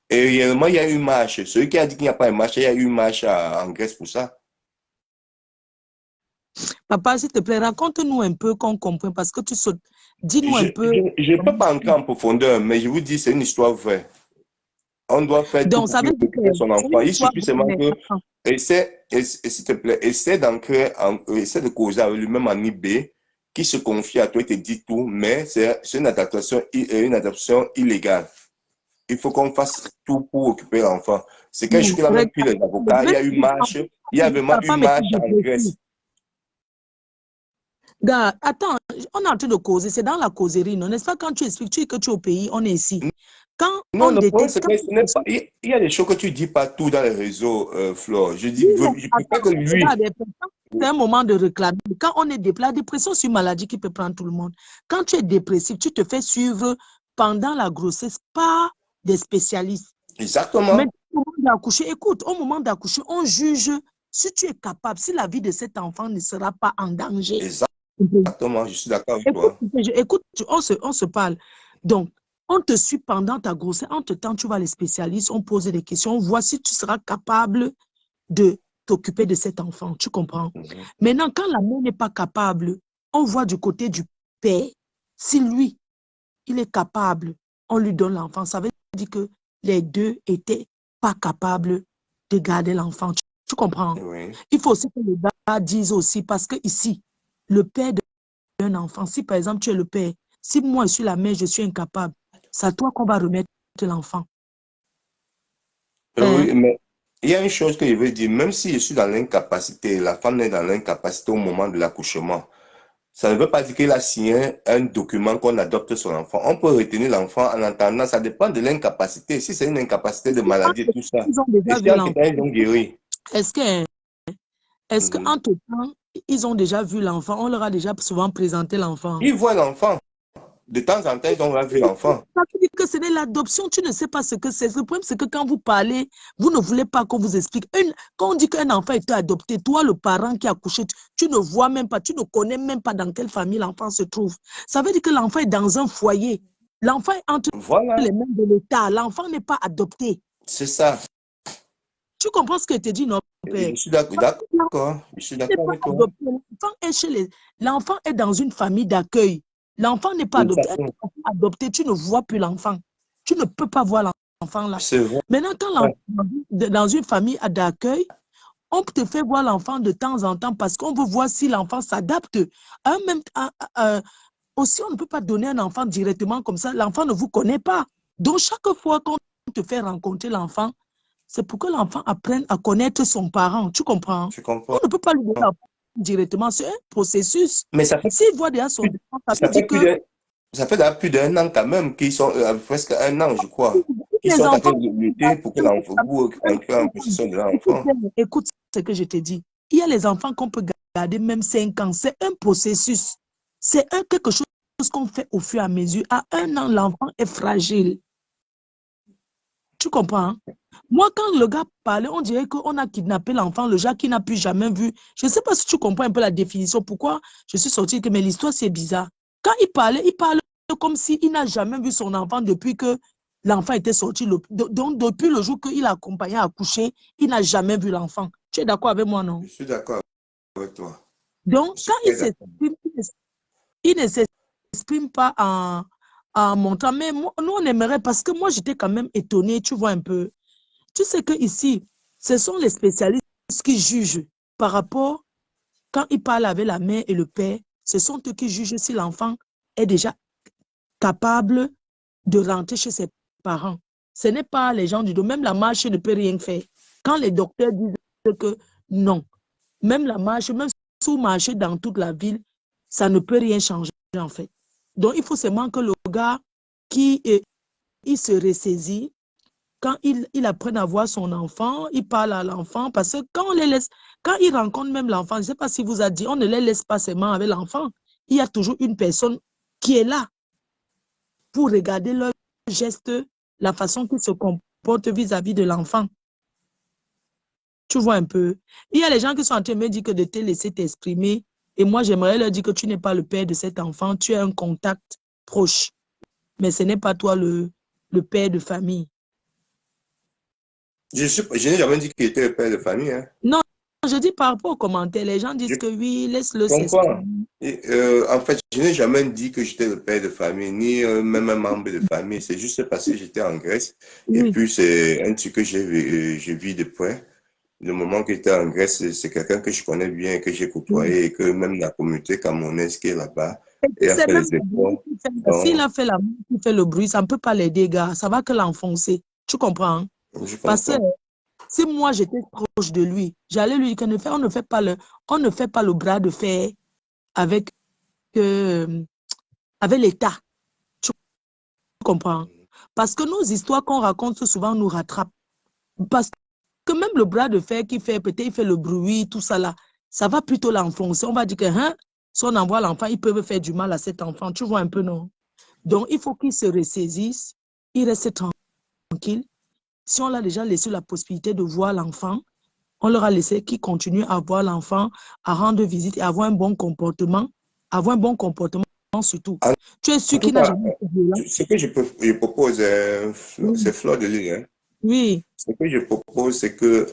Et réellement, il y a eu une marche. Celui qui a dit qu'il n'y a pas de marche, il y a eu une marche en Grèce pour ça. Papa, s'il te plaît, raconte-nous un peu qu'on comprenne parce que tu sautes. Dis-nous Je un peu. ne peux pas entrer en profondeur, mais je vous dis, c'est une histoire vraie. On doit faire tout Donc, pour ça qu'il veut dire que récupère son c'est enfant. une Il histoire suffit vraie, seulement mais que, attends. s'il te plaît, essaie de causer avec lui-même en IB, qui se confie à toi et te dit tout, mais c'est une adaptation illégale. Il faut qu'on fasse tout pour occuper l'enfant. C'est quelque chose qu'il a même Regarde, pris les avocats. Il y a eu marche, il y a vraiment ta une femme était marche en dépressive. Grèce. Gars, attends, on est en train de causer, c'est dans la causerie, non? N'est-ce pas quand tu expliques, tu es que tu es au pays, on est ici. Quand Non, on le problème, détecte, c'est que ce n'est pas. Il y a des choses que tu dis partout dans les réseaux, Flo. Je dis, oui, mais je préfère attends, que lui. regarde, c'est un moment de réclamer. Quand on est dépressif, la dépression, c'est une maladie qui peut prendre tout le monde. Quand tu es dépressif, tu te fais suivre pendant la grossesse par des spécialistes. Mais Exactement. au moment d'accoucher, écoute, au moment d'accoucher, on juge si tu es capable, si la vie de cet enfant ne sera pas en danger. Exactement. Je suis d'accord avec Écoute, toi. écoute, on se parle. Donc, on te suit pendant ta grossesse. Entre-temps, tu vas les spécialistes, on pose des questions, on voit si tu seras capable de t'occuper de cet enfant. Tu comprends? Mhm. Maintenant, quand la mère n'est pas capable, on voit du côté du père. Si lui, il est capable, on lui donne l'enfant. Ça veut dire que les deux étaient pas capables de garder l'enfant. Tu comprends? Oui. Il faut aussi que les gars disent aussi, parce que ici, le père d'un enfant, si par exemple tu es le père, si moi je suis la mère, je suis incapable, c'est à toi qu'on va remettre l'enfant. Hein? Oui, mais il y a une chose que je veux dire. Même si je suis dans l'incapacité, la femme est dans l'incapacité au moment de l'accouchement, ça ne veut pas dire qu'il a signé un document qu'on adopte son enfant. On peut retenir l'enfant en attendant. Ça dépend de l'incapacité. Si c'est une incapacité de maladie et tout ça, Ils ont et déjà si vu entre-temps, l'enfant. ils ont guéri. Est-ce que, est-ce Mhm. qu'entre-temps, ils ont déjà vu l'enfant? On leur a déjà souvent présenté l'enfant. Ils voient l'enfant. De temps en temps, ils ont vu l'enfant. Ça veut dire que ce n'est l'adoption, tu ne sais pas ce que c'est. Le problème, c'est que quand vous parlez, vous ne voulez pas qu'on vous explique. Quand on dit qu'un enfant est adopté, toi, le parent qui a accouché, tu ne vois même pas, tu ne connais même pas dans quelle famille l'enfant se trouve. Ça veut dire que l'enfant est dans un foyer. L'enfant est entre Voilà, les mains de l'État. L'enfant n'est pas adopté. c'est ça. Tu comprends ce que je te dis, non? père. Je suis d'accord. Je suis N'est d'accord pas avec toi. adopté. L'enfant est dans une famille d'accueil. L'enfant n'est pas Oui, adopté. Un enfant adopté, tu ne vois plus l'enfant. Tu ne peux pas voir l'enfant là. c'est vrai. Maintenant, quand l'enfant est dans une famille d'accueil, on te fait voir l'enfant de temps en temps parce qu'on veut voir si l'enfant s'adapte. Aussi, on ne peut pas donner un enfant directement comme ça. L'enfant ne vous connaît pas. Donc, chaque fois qu'on te fait rencontrer l'enfant, c'est pour que l'enfant apprenne à connaître son parent. Tu comprends? Je On comprends. ne peut pas lui donner l'enfant directement. C'est un processus. Mais S'il voit déjà son enfant, ça veut dire que ça fait plus d'un an quand même qu'ils sont, presque un an, je crois, qu'ils les sont en train enfants, de lutter pour que l'enfant, vous entrez en possession de l'enfant. écoute ce que je te dis. Il y a les enfants qu'on peut garder même 5 ans. C'est un processus. C'est quelque chose qu'on fait au fur et à mesure. À 1 an, l'enfant est fragile. Tu comprends? Hein? Moi, quand le gars parlait, on dirait qu'on a kidnappé l'enfant, le gars qui n'a plus jamais vu. Je ne sais pas si tu comprends un peu la définition. Pourquoi je suis sortie que mais l'histoire, c'est bizarre. Quand il parlait comme s'il n'a jamais vu son enfant depuis que l'enfant était sorti. Donc, depuis le jour qu'il a accompagné à coucher, il n'a jamais vu l'enfant. Tu es d'accord avec moi, non? Je suis d'accord avec toi. Donc, Je suis quand il très d'accord. s'exprime, il ne s'exprime pas en montrant. Mais nous, on aimerait, parce que moi, j'étais quand même étonnée, tu vois un peu. Tu sais qu'ici, ce sont les spécialistes qui jugent par rapport, quand ils parlent avec la mère et le père, ce sont eux qui jugent si l'enfant est déjà capable de rentrer chez ses parents. Ce n'est pas les gens du dos. Même la marche ne peut rien faire. Quand les docteurs disent que non, même la marche, même si vous marchez dans toute la ville, ça ne peut rien changer en fait. Donc, il faut seulement que le gars il se ressaisit quand il apprend à voir son enfant, il parle à l'enfant, parce que quand on les laisse, quand il rencontre même l'enfant, je ne sais pas si vous a dit, on ne les laisse pas seulement avec l'enfant. Il y a toujours une personne qui est là pour regarder leurs gestes, la façon qu'ils se comportent vis-à-vis de l'enfant. Tu vois un peu. Il y a les gens qui sont en train de me dire que de te laisser t'exprimer, et moi j'aimerais leur dire que tu n'es pas le père de cet enfant, tu es un contact proche, mais ce n'est pas toi le père de famille. Je n'ai jamais dit qu'il était le père de famille. Hein. Non, je dis par rapport aux commentaires, les gens disent Je que oui, laisse-le comprends. s'exprimer. En fait, je n'ai jamais dit que j'étais le père de famille, ni même un membre de famille. C'est juste parce que j'étais en Grèce. Et Oui. puis, c'est un truc que je vis de près. Le moment que j'étais en Grèce, c'est quelqu'un que je connais bien, que j'ai Oui. côtoyé et que même la communauté camerounaise qui est là-bas, Et puis et a c'est fait même les le bruit efforts. qui fait, s'il Donc, a fait la musique qui fait le bruit, ça ne peut pas l'aider, gars. Ça va que l'enfoncer. Tu comprends? Hein? je Parce que comprends. si moi j'étais proche de lui, j'allais lui dire on ne fait pas le bras de fer avec, avec l'État. Tu comprends? Parce que nos histoires qu'on raconte souvent nous rattrapent. Parce que même le bras de fer qui fait, peut-être il fait le bruit, tout ça là, ça va plutôt l'enfoncer. On va dire que hein, si on envoie l'enfant, ils peuvent faire du mal à cet enfant. Tu vois un peu, non? Donc, il faut qu'il se ressaisisse, il reste tranquille. Si on l'a déjà laissé la possibilité de voir l'enfant, on leur a laissé qu'ils continuent à voir l'enfant, à rendre visite et avoir un bon comportement. Avoir un bon comportement surtout. En Tu es en sûr tout qu'il n'a cas, jamais été violent? ce que je propose, c'est Oui. Fleur de Lys, hein. Oui. Ce que je propose, c'est que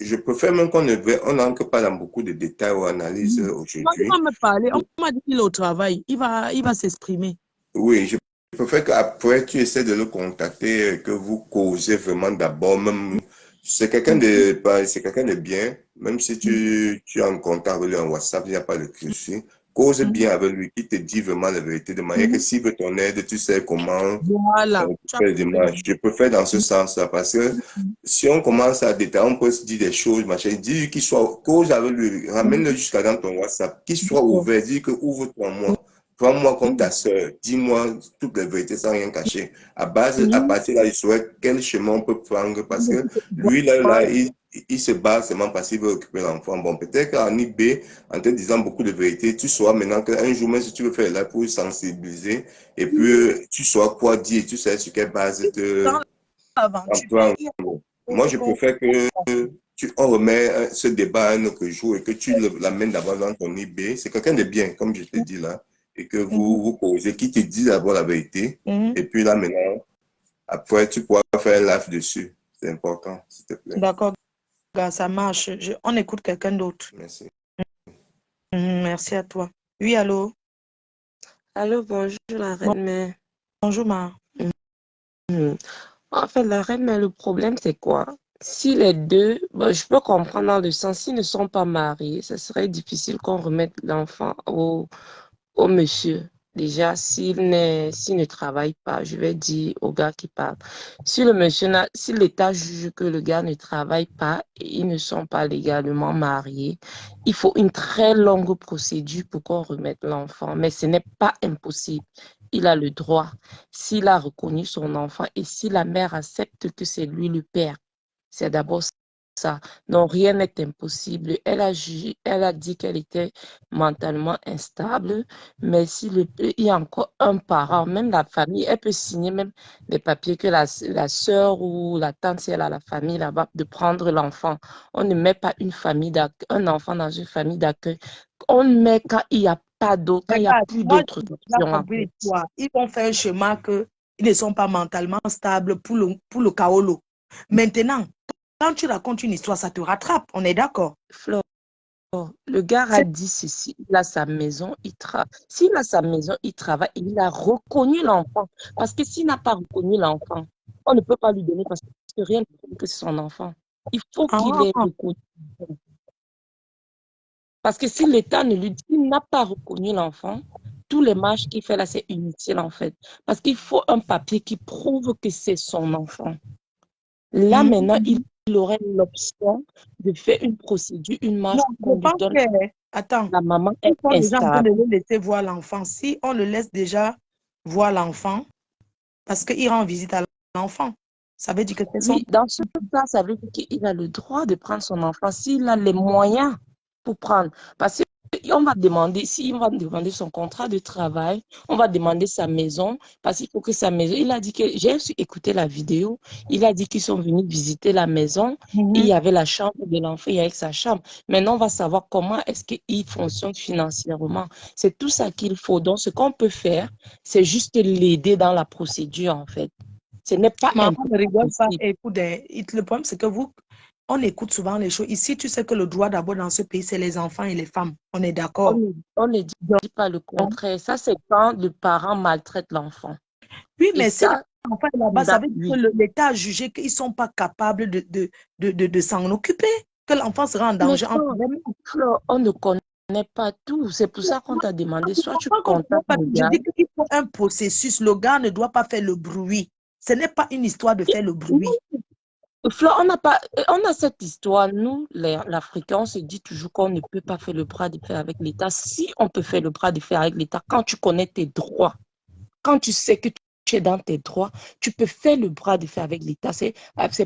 je préfère même on n'entre pas dans beaucoup de détails ou analyses Non, il va aujourd'hui. me parler. On m'a dit qu'il est au travail. Il va s'exprimer. Oui, je préfère qu'après tu essaies de le contacter, que vous causez vraiment d'abord. Même, c'est quelqu'un de bien, même si tu es en contact avec lui en WhatsApp, il n'y a pas de souci. Cause bien avec lui, qui te dit vraiment la vérité, de manière que s'il veut ton aide, tu sais comment Voilà. tu Tu as fais les compris. démarches. Je préfère dans ce sens-là, parce que si on commence à détailler, on peut se dire des choses, machin, dis qu'il soit, cause avec lui, ramène-le jusqu'à dans ton WhatsApp, qu'il soit ouvert, dis que ouvre-toi moi. Prends-moi comme ta soeur, dis-moi toutes les vérités sans rien cacher. À partir de là, je saurais quel chemin on peut prendre parce que lui, il se bat seulement parce qu'il veut occuper l'enfant. Bon, peut-être qu'en IB, en te disant beaucoup de vérités, tu sauras maintenant qu'un jour, même si tu veux faire là pour sensibiliser, et puis tu sauras quoi dire, tu sais sur quelle base Dans te l'aventure, emploi. il y a Moi, d'autres je qu'on préfère que on remet ce débat à un autre jour et que tu l'amènes d'abord dans ton IB. C'est quelqu'un de bien, comme je te dis là, et que vous causez, qui te dit d'abord la vérité. Et puis là, maintenant, après, tu pourras faire un live dessus. C'est important, s'il te plaît. D'accord. gars, ça marche. On écoute quelqu'un d'autre. Merci. Merci à toi. Oui, allô? Allô, bonjour la reine mère. Bonjour, ma. Mhm. En fait, la reine mère, le problème, c'est quoi? Si les deux, bon, je peux comprendre dans le sens, s'ils ne sont pas mariés, ce serait difficile qu'on remette l'enfant au monsieur. Déjà, s'il ne travaille pas, je vais dire au gars qui parle. Si si l'État juge que le gars ne travaille pas et ils ne sont pas légalement mariés, il faut une très longue procédure pour qu'on remette l'enfant. Mais ce n'est pas impossible. Il a le droit. S'il a reconnu son enfant et si la mère accepte que c'est lui le père, c'est d'abord ça. Non, rien n'est impossible. Elle a dit qu'elle était mentalement instable. Mais il y a encore un parent, même la famille, elle peut signer même des papiers que la sœur ou la tante, si elle a la famille là-bas, de prendre l'enfant. On ne met pas un enfant dans une famille d'accueil. On met quand il n'y a pas d'autre, quand il n'y a Regarde, plus moi, d'autres j'ai déjà options en compris fait. l'histoire. Ils vont faire un chemin qu'ils ne sont pas mentalement stables pour le kaolo. Maintenant, quand tu racontes une histoire, ça te rattrape. On est d'accord? Flore, le gars a dit ceci, il a sa maison, s'il a sa maison, il travaille, et il a reconnu l'enfant. Parce que s'il n'a pas reconnu l'enfant, on ne peut pas lui donner parce que rien ne prouve que c'est son enfant. Il faut qu'il ait Ah, reconnu. Parce que si l'État ne lui dit qu'il n'a pas reconnu l'enfant, tous les marches qu'il fait là, c'est inutile en fait. Parce qu'il faut un papier qui prouve que c'est son enfant. Là, maintenant, il aurait l'option de faire une procédure, une marche non, je qu'on lui pense donne. que, attends, La maman ils est sont déjà en train de instable. le laisser voir l'enfant. Si on le laisse déjà voir l'enfant, parce qu'il rend visite à l'enfant, ça veut dire que c'est son... Oui, dans ce cas, ça veut dire qu'il a le droit de prendre son enfant s'il a les moyens pour prendre. Parce qu'on va demander, s'il va demander son contrat de travail, on va demander sa maison, parce qu'il faut que sa maison, il a dit que, j'ai écouté la vidéo, il a dit qu'ils sont venus visiter la maison, il y avait la chambre de l'enfant, il y avait sa chambre. Maintenant, on va savoir comment est-ce qu'il fonctionne financièrement. C'est tout ça qu'il faut. Donc, ce qu'on peut faire, c'est juste l'aider dans la procédure, en fait. Ce n'est pas Maman ne rigole pas. impossible. Écoute, le problème, c'est que on écoute souvent les choses. Ici, tu sais que le droit d'abord dans ce pays, c'est les enfants et les femmes. On est d'accord. On ne dit pas le contraire. Ça, c'est quand le parent maltraite l'enfant. Oui, Et mais si ça, l'enfant est là-bas, ça veut dire oui. que l'État a jugé qu'ils ne sont pas capables de s'en occuper, que l'enfant sera en Mais danger. Flore, on ne connaît pas tout. C'est pour ça qu'on t'a demandé, Je soit tu comprends qu'on ne doit contactes pas le tout. Je gars. dis qu'il faut un processus. Le gars ne doit pas faire le bruit. Ce n'est pas une histoire de faire le bruit. Flore, on a cette histoire. Nous, l'Africain, on se dit toujours qu'on ne peut pas faire le bras de fer avec l'État. Si on peut faire le bras de fer avec l'État, quand tu connais tes droits, quand tu sais que tu es dans tes droits, tu peux faire le bras de fer avec l'État. C'est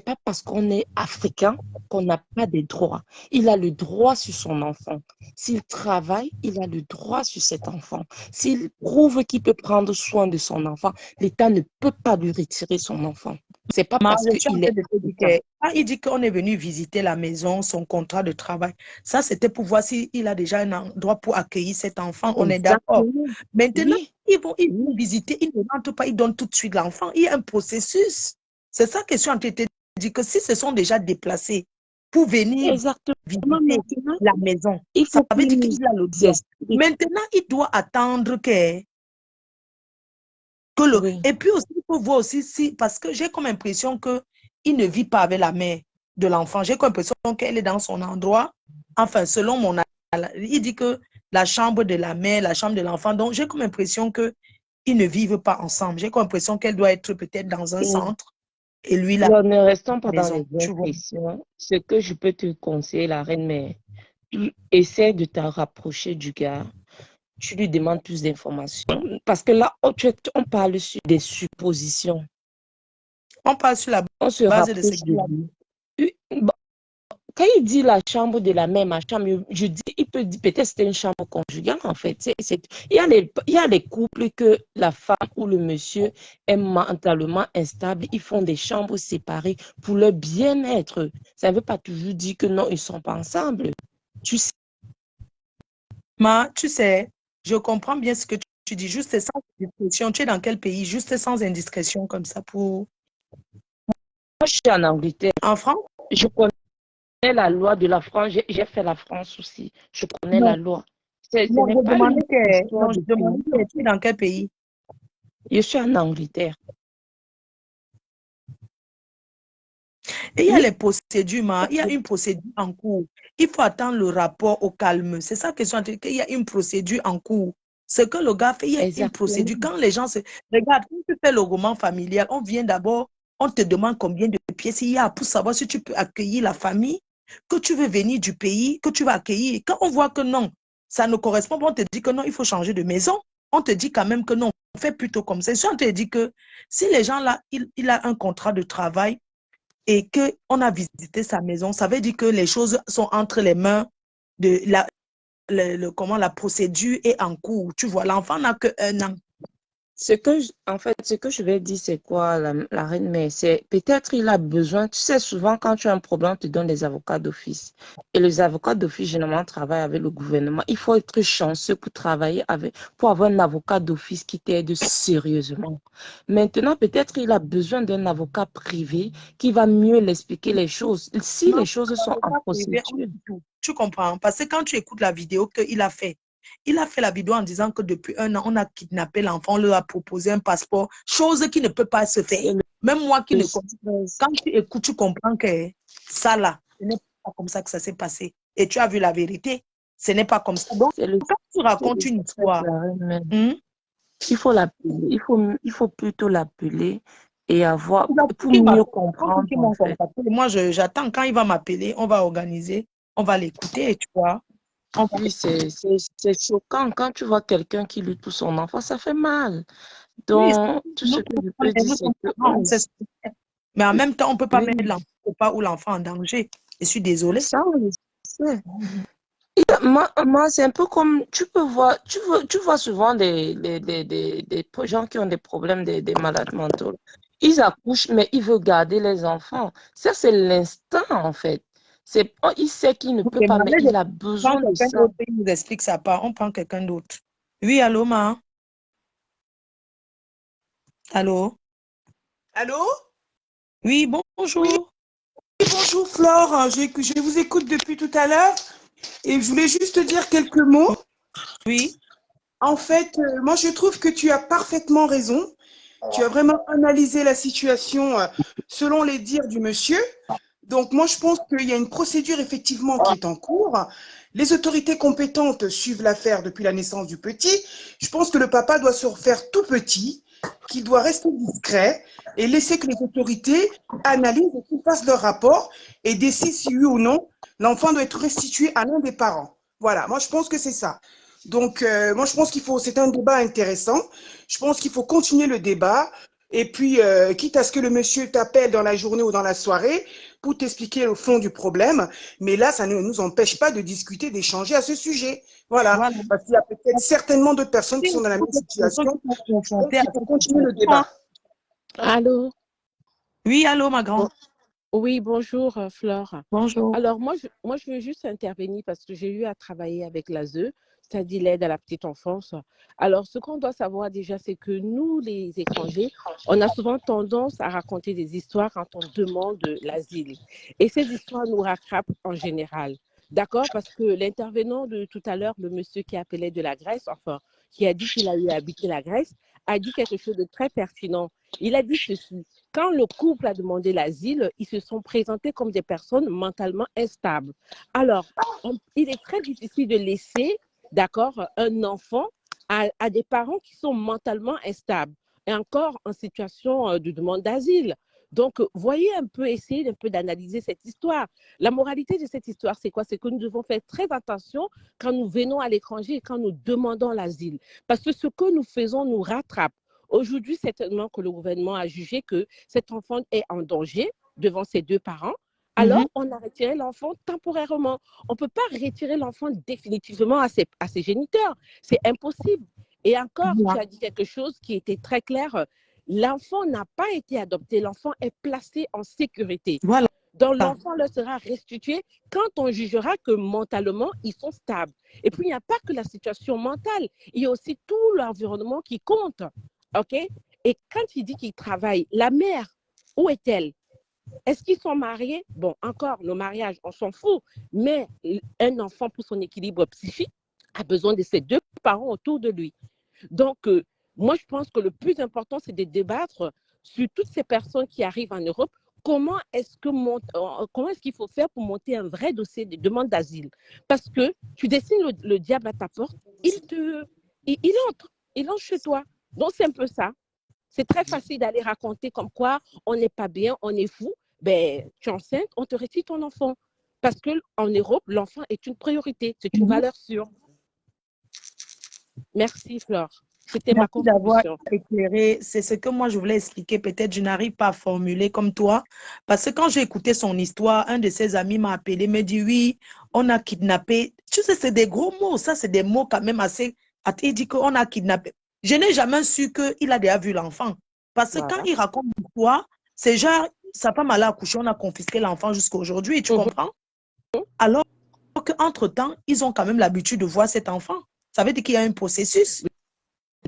pas parce qu'on est africain qu'on n'a pas des droits. Il a le droit sur son enfant. S'il travaille, il a le droit sur cet enfant. S'il prouve qu'il peut prendre soin de son enfant, l'État ne peut pas lui retirer son enfant. C'est pas parce Je suis en qu'il train est de te dire africain. que quand il dit qu'on est venu visiter la maison, son contrat de travail, ça c'était pour voir s'il a déjà un endroit pour accueillir cet enfant. On est d'accord. Exactement. Maintenant, Oui. ils vont visiter, ils ne rentrent pas, ils donnent tout de suite l'enfant. Il y a un processus. C'est ça que je suis en train de te dire, que si se sont déjà déplacés pour venir Exactement. visiter Maintenant, la maison, il ça faut veut qu'il dire nous qu'il a le droit. explique. Maintenant, il doit attendre Oui. Et puis aussi, il faut voir aussi si, parce que j'ai comme impression qu'il ne vit pas avec la mère de l'enfant. J'ai comme impression qu'elle est dans son endroit. Enfin, selon mon analyse, il dit que la chambre de la mère, la chambre de l'enfant. Donc, j'ai comme impression qu'ils ne vivent pas ensemble. J'ai comme impression qu'elle doit être peut-être dans un centre et lui, là, Alors, ne restons pas dans les maison. Tu vois? impressions. Ce que je peux te conseiller, la reine, mais essaie de te rapprocher du gars. Tu lui demandes plus d'informations. Parce que là, on parle sur des suppositions. On parle sur la On se base de ce rapproche de qu'il a lui. Bon, quand il dit la chambre de la mère, ma chambre, je dis, il peut dire peut-être c'était une chambre conjugale en fait. Il y a les couples que la femme ou le monsieur est mentalement instable, ils font des chambres séparées pour leur bien-être. Ça ne veut pas toujours dire que non, ils ne sont pas ensemble. Tu sais, Tu sais, je comprends bien ce que tu dis, juste sans indiscrétion. Tu es dans quel pays? Juste sans indiscrétion comme ça pour... moi je suis en Angleterre, En France? je connais la loi de la France. J'ai fait la France aussi. Je connais la Non, loi. Ce non, n'est je pas une demandais que, histoire non, je de demandais pays. que tu es dans quel pays? Je suis en Angleterre. Et il y a Oui, les procédures, il y a une procédure en cours. Il faut attendre le rapport au calme. C'est ça que je suis en train de dire. Il y a une procédure en cours. Ce que le gars fait, il y a une exactement. procédure. Quand les gens se... Regarde, quand tu fais le roman familial, on vient d'abord, on te demande combien de pièces il y a pour savoir si tu peux accueillir la famille, que tu veux venir du pays, que tu vas accueillir. Quand on voit que non, ça ne correspond pas, on te dit que non, il faut changer de maison. On te dit quand même que non, on fait plutôt comme ça. Si on te dit que si les gens là, il a un contrat de travail, et qu'on a visité sa maison, ça veut dire que les choses sont entre les mains de comment la procédure est en cours. Tu vois, l'enfant n'a que 1 an. En fait, ce que je vais dire, c'est quoi, la reine mère? C'est peut-être il a besoin, tu sais, souvent quand tu as un problème, tu donnes des avocats d'office. Et les avocats d'office, généralement, travaillent avec le gouvernement. Il faut être chanceux pour travailler avec, pour avoir un avocat d'office qui t'aide sérieusement. Maintenant, peut-être il a besoin d'un avocat privé qui va mieux l'expliquer les choses. Si Non, les choses sont en l'avocat privé, on procédure, dit tout. Tu comprends? Parce que quand tu écoutes la vidéo qu'il a fait, il a fait la vidéo en disant que depuis 1 an, on a kidnappé l'enfant, on lui a proposé un passeport, chose qui ne peut pas se faire. c'est Même moi qui le ne comprends pas, quand tu écoutes, tu comprends que ça là, ce n'est pas comme ça que ça s'est passé. Et tu as vu la vérité, ce n'est pas comme ça. Donc, c'est le quand tu c'est racontes le une stress, histoire, la reine mère. hmm, Il faut l'appeler. Il faut plutôt l'appeler et avoir, pour il mieux m'appelle, quand comprendre, ils en m'ont fait. contacté, moi j'attends quand il va m'appeler, on va organiser, on va l'écouter, tu vois. On va Oui, c'est choquant. Quand tu vois quelqu'un qui lutte pour son enfant, ça fait mal. Oui, Donc, tout ce que je peux dire, nous c'est sommes que, parents, on sait ce qu'on fait. Mais en même temps, on ne peut pas mettre oui, l'enfant au pas ou l'enfant en danger. Je suis désolée. ça, on le sait. Moi, c'est un peu comme, tu peux voir, tu vois souvent des gens qui ont des problèmes, des malades mentaux. Ils accouchent, mais ils veulent garder les enfants. Ça, c'est l'instinct, en fait. Il sait qu'il ne Vous peut pas, mais demandez de il a prendre besoin de quelqu'un ça. d'autre, il nous explique ça part. On prend quelqu'un d'autre. Oui, allô, ma? Allô? Allô? Oui, Oui, bonjour. bonjour Flore. Je vous écoute depuis tout à l'heure et je voulais juste te dire quelques mots. Oui, En fait, moi je trouve que tu as parfaitement raison. Tu as vraiment analysé la situation selon les dires du monsieur. Donc moi je pense qu'il y a une procédure effectivement qui est en cours. Les autorités compétentes suivent l'affaire depuis la naissance du petit. Je pense que le papa doit se refaire tout petit, qu'il doit rester discret et laisser que les autorités analysent et qu'ils fassent leur rapport et décident si oui ou non l'enfant doit être restitué à l'un des parents. Voilà, moi je pense que c'est ça. Donc moi je pense c'est un débat intéressant. Je pense qu'il faut continuer le débat. Et puis, quitte à ce que le monsieur t'appelle dans la journée ou dans la soirée pour t'expliquer le fond du problème, mais là, ça ne nous empêche pas de discuter, d'échanger à ce sujet. Voilà, voilà. parce qu'il y a peut-être certainement d'autres personnes qui Il y sont dans la a même des personnes situation. qui sont Je pense confrontées à qu'il faut cette continuer le situation. débat. Allô? Oui, allô, ma Bon- grande. Oui, bonjour, Flore. Bonjour. Alors, moi, je veux juste intervenir parce que j'ai eu à travailler avec l'ASE, c'est-à-dire l'aide à la petite enfance. Alors, ce qu'on doit savoir déjà, c'est que nous, les étrangers, on a souvent tendance à raconter des histoires quand on demande l'asile. Et ces histoires nous rattrapent en général. D'accord? Parce que l'intervenant de tout à l'heure, le monsieur qui appelait de la Grèce, enfin, qui a dit qu'il a eu à habiter la Grèce, a dit quelque chose de très pertinent. Il a dit ceci. Quand le couple a demandé l'asile, ils se sont présentés comme des personnes mentalement instables. Alors, il est très difficile de laisser, d'accord, un enfant à des parents qui sont mentalement instables et encore en situation de demande d'asile. Donc, voyez un peu, essayez un peu d'analyser cette histoire. La moralité de cette histoire, c'est quoi? C'est que nous devons faire très attention quand nous venons à l'étranger et quand nous demandons l'asile. Parce que ce que nous faisons nous rattrape. Aujourd'hui, c'est tellement que le gouvernement a jugé que cet enfant est en danger devant ses deux parents. Alors, Mhm. on a retiré l'enfant temporairement. On ne peut pas retirer l'enfant définitivement à ses géniteurs. C'est impossible. Et encore, tu Voilà. as dit quelque chose qui était très clair. L'enfant n'a pas été adopté. L'enfant est placé en sécurité. Voilà. Donc, l'enfant leur sera restitué quand on jugera que mentalement, ils sont stables. Et puis, il n'y a pas que la situation mentale. Il y a aussi tout l'environnement qui compte. OK? Et quand il dit qu'il travaille, la mère, où est-elle? Est-ce qu'ils sont mariés? Bon, encore, le mariage, on s'en fout. Mais un enfant, pour son équilibre psychique, a besoin de ses deux parents autour de lui. Donc, moi, je pense que le plus important, c'est de débattre sur toutes ces personnes qui arrivent en Europe. Comment est-ce qu'il faut faire pour monter un vrai dossier de demande d'asile? Parce que tu dessines le diable à ta porte, il entre chez toi. Donc, c'est un peu ça. C'est très facile d'aller raconter comme quoi on n'est pas bien, on est fou. Ben, tu es enceinte, on te retire ton enfant. Parce qu'en Europe, l'enfant est une priorité, c'est une valeur sûre. Merci, Flore. C'était ma Merci d'avoir contribution. éclairé. C'est ce que moi je voulais expliquer. Peut-être je n'arrive pas à formuler comme toi. Parce que quand j'ai écouté son histoire, un de ses amis m'a appelé, me dit oui, on a kidnappé. Tu sais, c'est des gros mots. Ça, c'est des mots quand même assez. Il dit qu'on a kidnappé. Je n'ai jamais su qu'il a déjà vu l'enfant. Parce que quand Voilà. il raconte l'histoire, c'est genre, sa femme allait accoucher, on a confisqué l'enfant jusqu'à aujourd'hui. Tu comprends? Alors qu'entre-temps, ils ont quand même l'habitude de voir cet enfant. Ça veut dire qu'il y a un processus.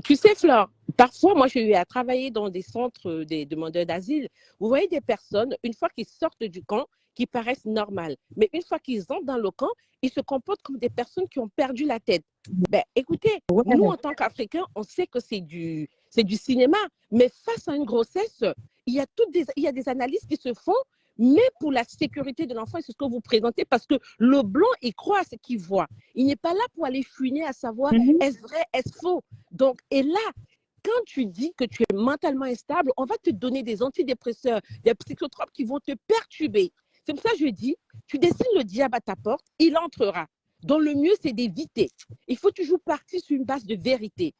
Tu sais, Flore, parfois, moi, j'ai eu à travailler dans des centres des demandeurs d'asile. Vous voyez des personnes, une fois qu'ils sortent du camp, qui paraissent normales. Mais une fois qu'ils entrent dans le camp, ils se comportent comme des personnes qui ont perdu la tête. Ben, écoutez, Ouais. nous, en tant qu'Africains, on sait que c'est du cinéma. Mais face à une grossesse, il y a des analyses qui se font, mais pour la sécurité de l'enfant, c'est ce que vous présentez, parce que le blanc, il croit à ce qu'il voit. Il n'est pas là pour aller fouiner à savoir est-ce vrai, est-ce faux. Donc, et là, quand tu dis que tu es mentalement instable, on va te donner des antidépresseurs, des psychotropes qui vont te perturber. C'est pour ça que je dis, tu dessines le diable à ta porte, il entrera. Donc, le mieux, c'est d'éviter. Il faut toujours partir sur une base de vérité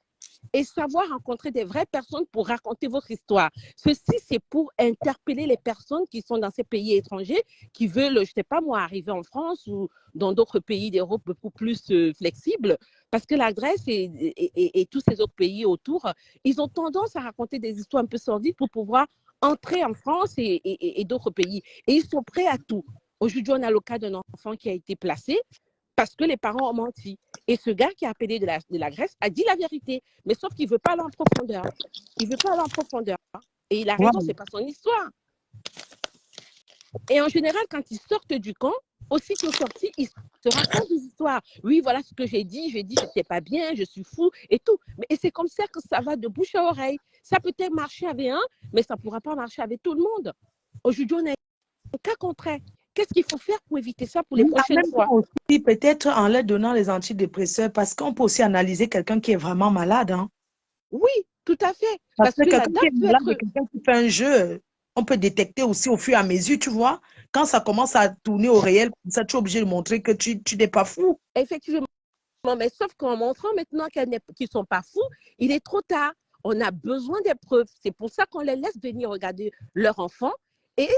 et savoir rencontrer des vraies personnes pour raconter votre histoire. Ceci, c'est pour interpeller les personnes qui sont dans ces pays étrangers, qui veulent, je ne sais pas moi, arriver en France ou dans d'autres pays d'Europe beaucoup plus flexibles, parce que la Grèce et tous ces autres pays autour, ils ont tendance à raconter des histoires un peu sordides pour pouvoir entrer en France et d'autres pays. Et ils sont prêts à tout. Aujourd'hui, on a le cas d'un enfant qui a été placé parce que les parents ont menti. Et ce gars qui a appelé de la Grèce a dit la vérité, mais sauf qu'il ne veut pas aller en profondeur. Il ne veut pas aller en profondeur. Et il a raison, ce n'est pas son histoire. Et en général, quand ils sortent du camp, aussitôt sortis, ils se racontent des histoires. Oui, voilà ce que j'ai dit, je n'étais pas bien, je suis fou et tout. Et c'est comme ça que ça va de bouche à oreille. Ça peut être marcher avec un, mais ça ne pourra pas marcher avec tout le monde. Aujourd'hui, on a un cas contraire. Qu'est-ce qu'il faut faire pour éviter ça pour les prochaines fois? Aussi, peut-être en leur donnant les antidépresseurs, parce qu'on peut aussi analyser quelqu'un qui est vraiment malade. Hein. Oui, tout à fait. Parce que la quelqu'un qui est malade, quelqu'un qui fait un jeu, on peut détecter aussi au fur et à mesure, tu vois. Quand ça commence à tourner au réel, ça, tu es obligé de montrer que tu n'es pas fou. Effectivement, mais sauf qu'en montrant maintenant qu'ils ne sont pas fous, il est trop tard. On a besoin des preuves. C'est pour ça qu'on les laisse venir regarder leur enfant et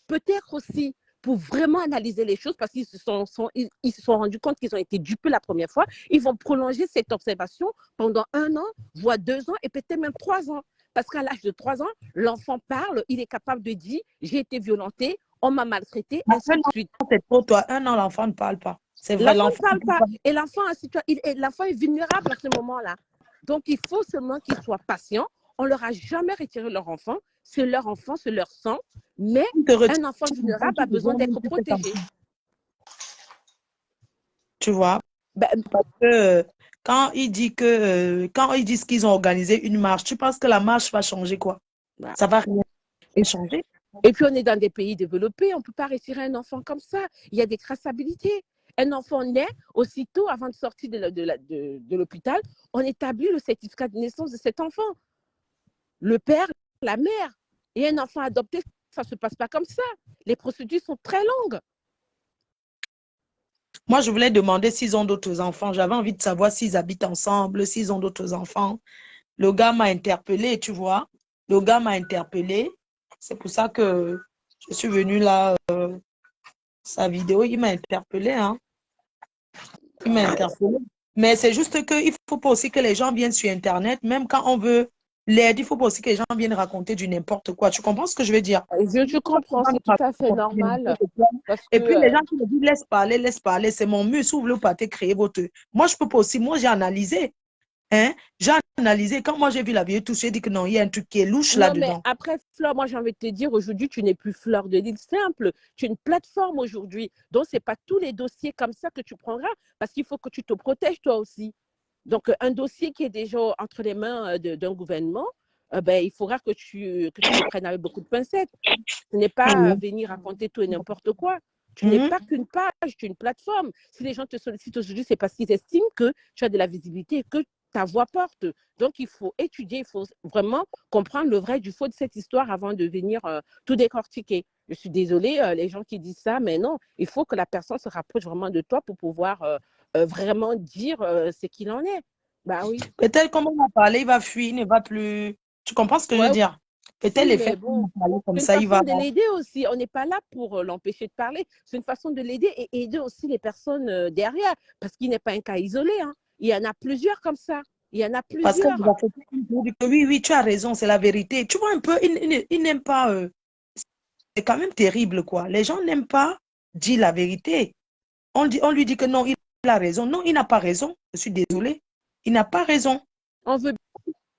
peut-être aussi pour vraiment analyser les choses parce qu'ils se sont rendus compte qu'ils ont été dupés la première fois. Ils vont prolonger cette observation pendant 1 an, voire 2 ans et peut-être même 3 ans. Parce qu'à l'âge de 3 ans, l'enfant parle, il est capable de dire « j'ai été violenté, on m'a maltraité », ainsi de suite. C'est trop toi. 1 an, l'enfant ne parle pas. C'est vrai, l'enfant ne parle pas. Et l'enfant est vulnérable à ce moment-là. Donc, il faut seulement qu'ils soient patients. On ne leur a jamais retiré leur enfant. C'est leur enfant, c'est leur sang. Mais un enfant vulnérable a besoin d'être protégé. Tu vois? Parce que quand ils disent qu'ils ont organisé une marche, tu penses que la marche va changer quoi? Ça va rien changer. Et puis, on est dans des pays développés. On ne peut pas retirer un enfant comme ça. Il y a des traçabilités. Un enfant naît, aussitôt, avant de sortir de l'hôpital, on établit le certificat de naissance de cet enfant. Le père, la mère. Et un enfant adopté, ça ne se passe pas comme ça. Les procédures sont très longues. Moi, je voulais demander s'ils ont d'autres enfants. J'avais envie de savoir s'ils habitent ensemble, s'ils ont d'autres enfants. Le gars m'a interpellé, tu vois. Le gars m'a interpellé. C'est pour ça que je suis venue là. Sa vidéo, il m'a interpellé. Hein. Il m'a interpellé. Mais c'est juste qu'il ne faut pas aussi que les gens viennent sur Internet, même quand on veut l'aide, il ne faut pas aussi que les gens viennent raconter du n'importe quoi. Tu comprends ce que je veux dire? Je comprends, c'est tout à fait normal. Et puis les gens qui me disent laisse parler, c'est mon mur, ouvre le pâté, créer votre. Moi, je peux pas aussi, moi j'ai analysé. Hein? J'ai analysé. Quand moi j'ai vu la vidéo, tout, j'ai dit que non, il y a un truc qui est louche Non, mais là-dedans. après, Fleur, moi, j'ai envie de te dire, aujourd'hui, tu n'es plus Fleur de Lille simple. Tu es une plateforme aujourd'hui. Donc, ce n'est pas tous les dossiers comme ça que tu prendras parce qu'il faut que tu te protèges toi aussi. Donc, un dossier qui est déjà entre les mains d'un gouvernement, ben, il faudra que tu le prennes avec beaucoup de pincettes. Ce n'est pas venir raconter tout et n'importe quoi. Tu n'es pas qu'une page, tu es une plateforme. Si les gens te sollicitent aujourd'hui, c'est parce qu'ils estiment que tu as de la visibilité et que ta voix porte. Donc, il faut étudier, il faut vraiment comprendre le vrai du faux de cette histoire avant de venir tout décortiquer. Je suis désolée, les gens qui disent ça, mais non, il faut que la personne se rapproche vraiment de toi pour pouvoir vraiment dire ce qu'il en est. Bah oui. Peut-être comme on a parlé, il va fuir, il ne va plus. Tu comprends ce que je veux Ouais, dire? Peut-être si, les mais faits bon, comme c'est une ça, il façon va. de l'aider aussi. On n'est pas là pour l'empêcher de parler. C'est une façon de l'aider et aider aussi les personnes derrière, parce qu'il n'est pas un cas isolé. Hein. Il y en a plusieurs comme ça. Il y en a Parce que plusieurs. oui, oui, tu as raison, c'est la vérité. Tu vois un peu, il n'aime pas. C'est quand même terrible, quoi. Les gens n'aiment pas dire la vérité. On lui dit que non, il a raison. Non, il n'a pas raison. Je suis désolée. Il n'a pas raison. On veut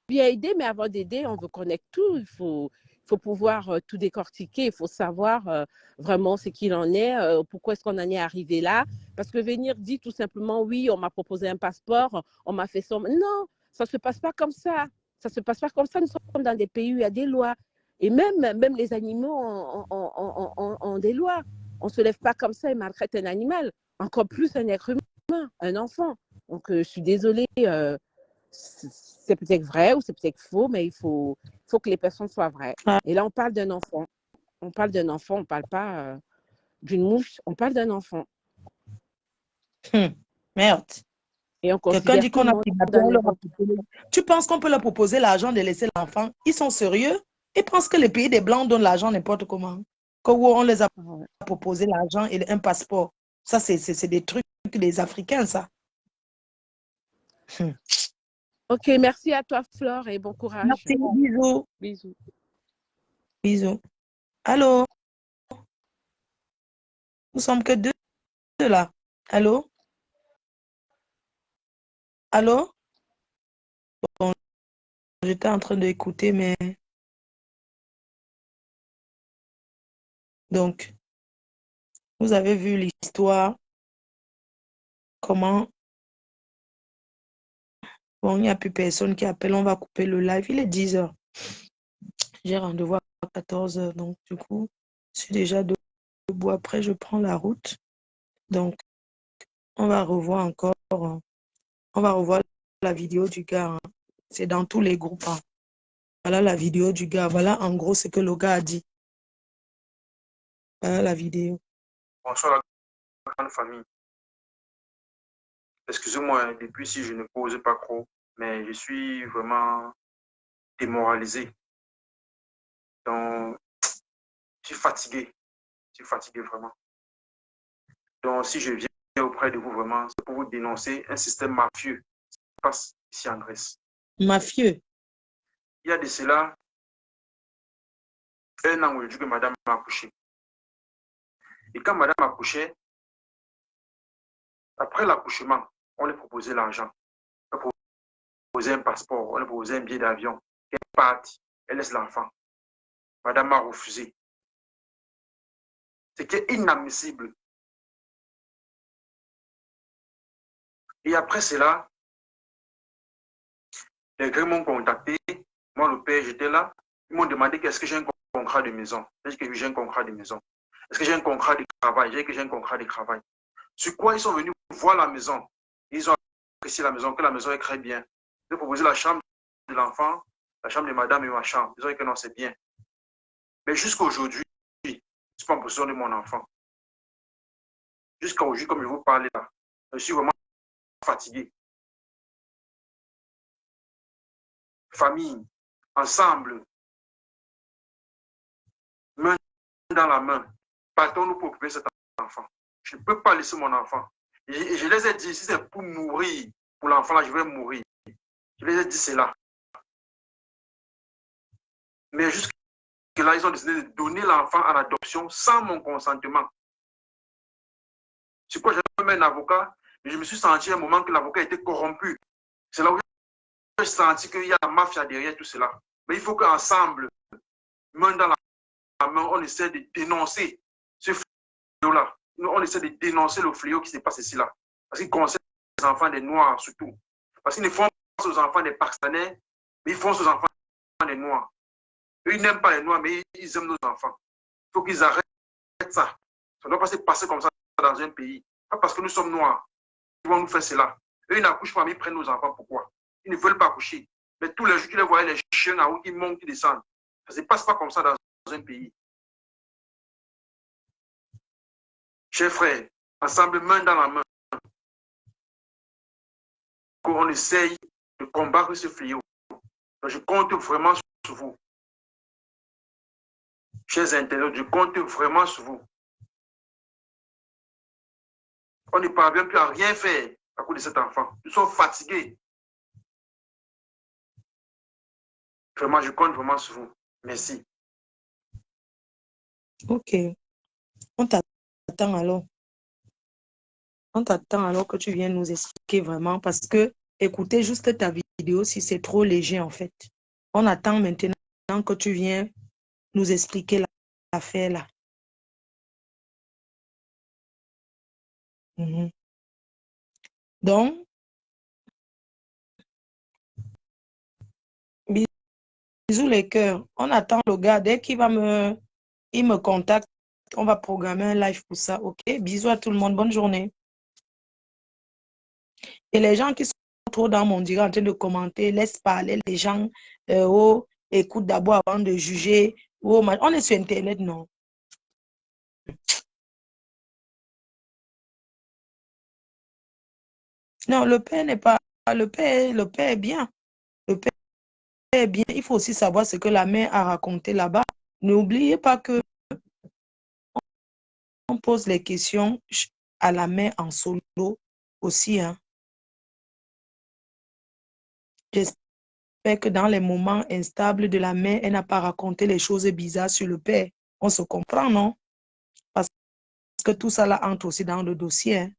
bien aider, mais avant d'aider, on veut connaître tout. Il faut pouvoir tout décortiquer. Il faut savoir vraiment ce qu'il en est, pourquoi est-ce qu'on en est arrivé là. Parce que venir dire tout simplement, oui, on m'a proposé un passeport, on m'a fait ça. Non, ça ne se passe pas comme ça. Ça ne se passe pas comme ça. Nous sommes dans des pays où il y a des lois. Et même les animaux ont des lois. On ne se lève pas comme ça et maltraite un animal. Encore plus un être humain, un enfant. Donc, je suis désolée. C'est peut-être vrai ou c'est peut-être faux, mais il faut que les personnes soient vraies. Ah, Et là, on parle d'un enfant. On parle d'un enfant, on ne parle pas d'une mouche, on parle d'un enfant. merde. Et on Quelqu'un considère dit tout qu'on le a monde kidnappé. dans n'importe Tu penses qu'on peut leur proposer l'argent de laisser l'enfant? Ils sont sérieux? Ils pensent que les pays des Blancs donnent l'argent n'importe comment. On les a quoi. proposé l'argent et un passeport. Ça, c'est des trucs des Africains, ça. Ok, merci à toi, Flore, et bon courage. Merci, bisous. Bisous. Bisous. Allô? Nous sommes que deux là. Allô? Allô? Bon, j'étais en train d'écouter, mais... Donc, vous avez vu l'histoire, comment... Bon, il n'y a plus personne qui appelle, on va couper le live. Il est 10 heures. J'ai rendez-vous à 14 heures, donc du coup, je suis déjà debout. Après, je prends la route. Donc, on va revoir encore, on va revoir la vidéo du gars. Hein. C'est dans tous les groupes. Hein. Voilà la vidéo du gars. Voilà en gros ce que le gars a dit. Voilà la vidéo. Bonsoir la grande famille. Excusez-moi depuis si je ne cause pas trop, mais je suis vraiment démoralisé. Donc, je suis fatigué vraiment. Donc, si je viens auprès de vous vraiment, c'est pour vous dénoncer un système mafieux qui se passe ici en Grèce. Mafieux. Il y a de cela 1 an aujourd'hui que madame m'a accouché. Et quand madame accouchait, après l'accouchement, on lui proposait l'argent, on lui proposait un passeport, on lui proposait un billet d'avion. Elle part, elle laisse l'enfant. Madame a refusé. C'est qui est inadmissible. Et après cela, les Grecs m'ont contacté. Moi, le père, j'étais là. Ils m'ont demandé est-ce que j'ai un contrat de maison. J'ai dit que j'ai un contrat de maison. Est-ce que j'ai un contrat de travail? J'ai dit que j'ai un contrat de travail. Sur quoi ils sont venus voir la maison. Ils ont apprécié la maison, que la maison est très bien. Ils ont proposé la chambre de l'enfant, la chambre de madame et ma chambre. Ils ont dit que non, c'est bien. Mais jusqu'à aujourd'hui, je ne suis pas en possession de mon enfant. Jusqu'à aujourd'hui, comme je vous parlais là, je suis vraiment fatigué. Famille, ensemble, main dans la main, partons-nous pour occuper cet enfant. Je ne peux pas laisser mon enfant. Et je les ai dit, si c'est pour mourir, pour l'enfant là, je vais mourir. Je les ai dit cela. Mais jusque-là, ils ont décidé de donner l'enfant en adoption sans mon consentement. C'est quoi, j'avais même un avocat, mais je me suis senti à un moment que l'avocat était corrompu. C'est là où senti qu'il y a la mafia derrière tout cela. Mais il faut qu'ensemble, main dans la main, on essaie de dénoncer ce fléau-là. On essaie de dénoncer le fléau qui se passe ici là. Parce qu'il concerne les enfants des Noirs surtout. Parce qu'ils ne font pas aux enfants des Pakistanais, mais ils font aux enfants des Noirs. Eux, ils n'aiment pas les Noirs, mais ils aiment nos enfants. Il faut qu'ils arrêtent ça. Ça ne doit pas se passer comme ça dans un pays. Pas parce que nous sommes Noirs. Ils vont nous faire cela. Eux, ils n'accouchent pas, mais ils prennent nos enfants. Pourquoi? Ils ne veulent pas accoucher. Mais tous les jours, tu les voyais, les chiens en haut qui montent, qui descendent. Ça ne se passe pas comme ça dans un pays. Chers frères, ensemble, main dans la main, on essaye de combattre ce fléau. Donc, je compte vraiment sur vous. Chers internautes, je compte vraiment sur vous. On ne parvient plus à rien faire à cause de cet enfant. Nous sommes fatigués. Vraiment, je compte vraiment sur vous. Merci. Ok. On t'attend alors. On t'attend alors que tu viennes nous expliquer vraiment parce que écouter juste ta vidéo, si c'est trop léger en fait. On attend maintenant que tu viennes nous expliquer l'affaire là. Donc, bisous les cœurs. On attend le gars. Dès qu'il il me contacte, on va programmer un live pour ça. Ok? Bisous à tout le monde. Bonne journée. Et les gens qui sont trop dans mon direct en train de commenter, laisse parler les gens. Oh, écoute d'abord avant de juger. Oh, on est sur Internet, non? Non, le père n'est pas. Le père est bien. Le père est bien. Il faut aussi savoir ce que la mère a raconté là-bas. N'oubliez pas que on pose les questions à la mère en solo aussi. Hein. J'espère que dans les moments instables de la mère, elle n'a pas raconté les choses bizarres sur le père. On se comprend, non? Parce que tout ça là entre aussi dans le dossier. Hein.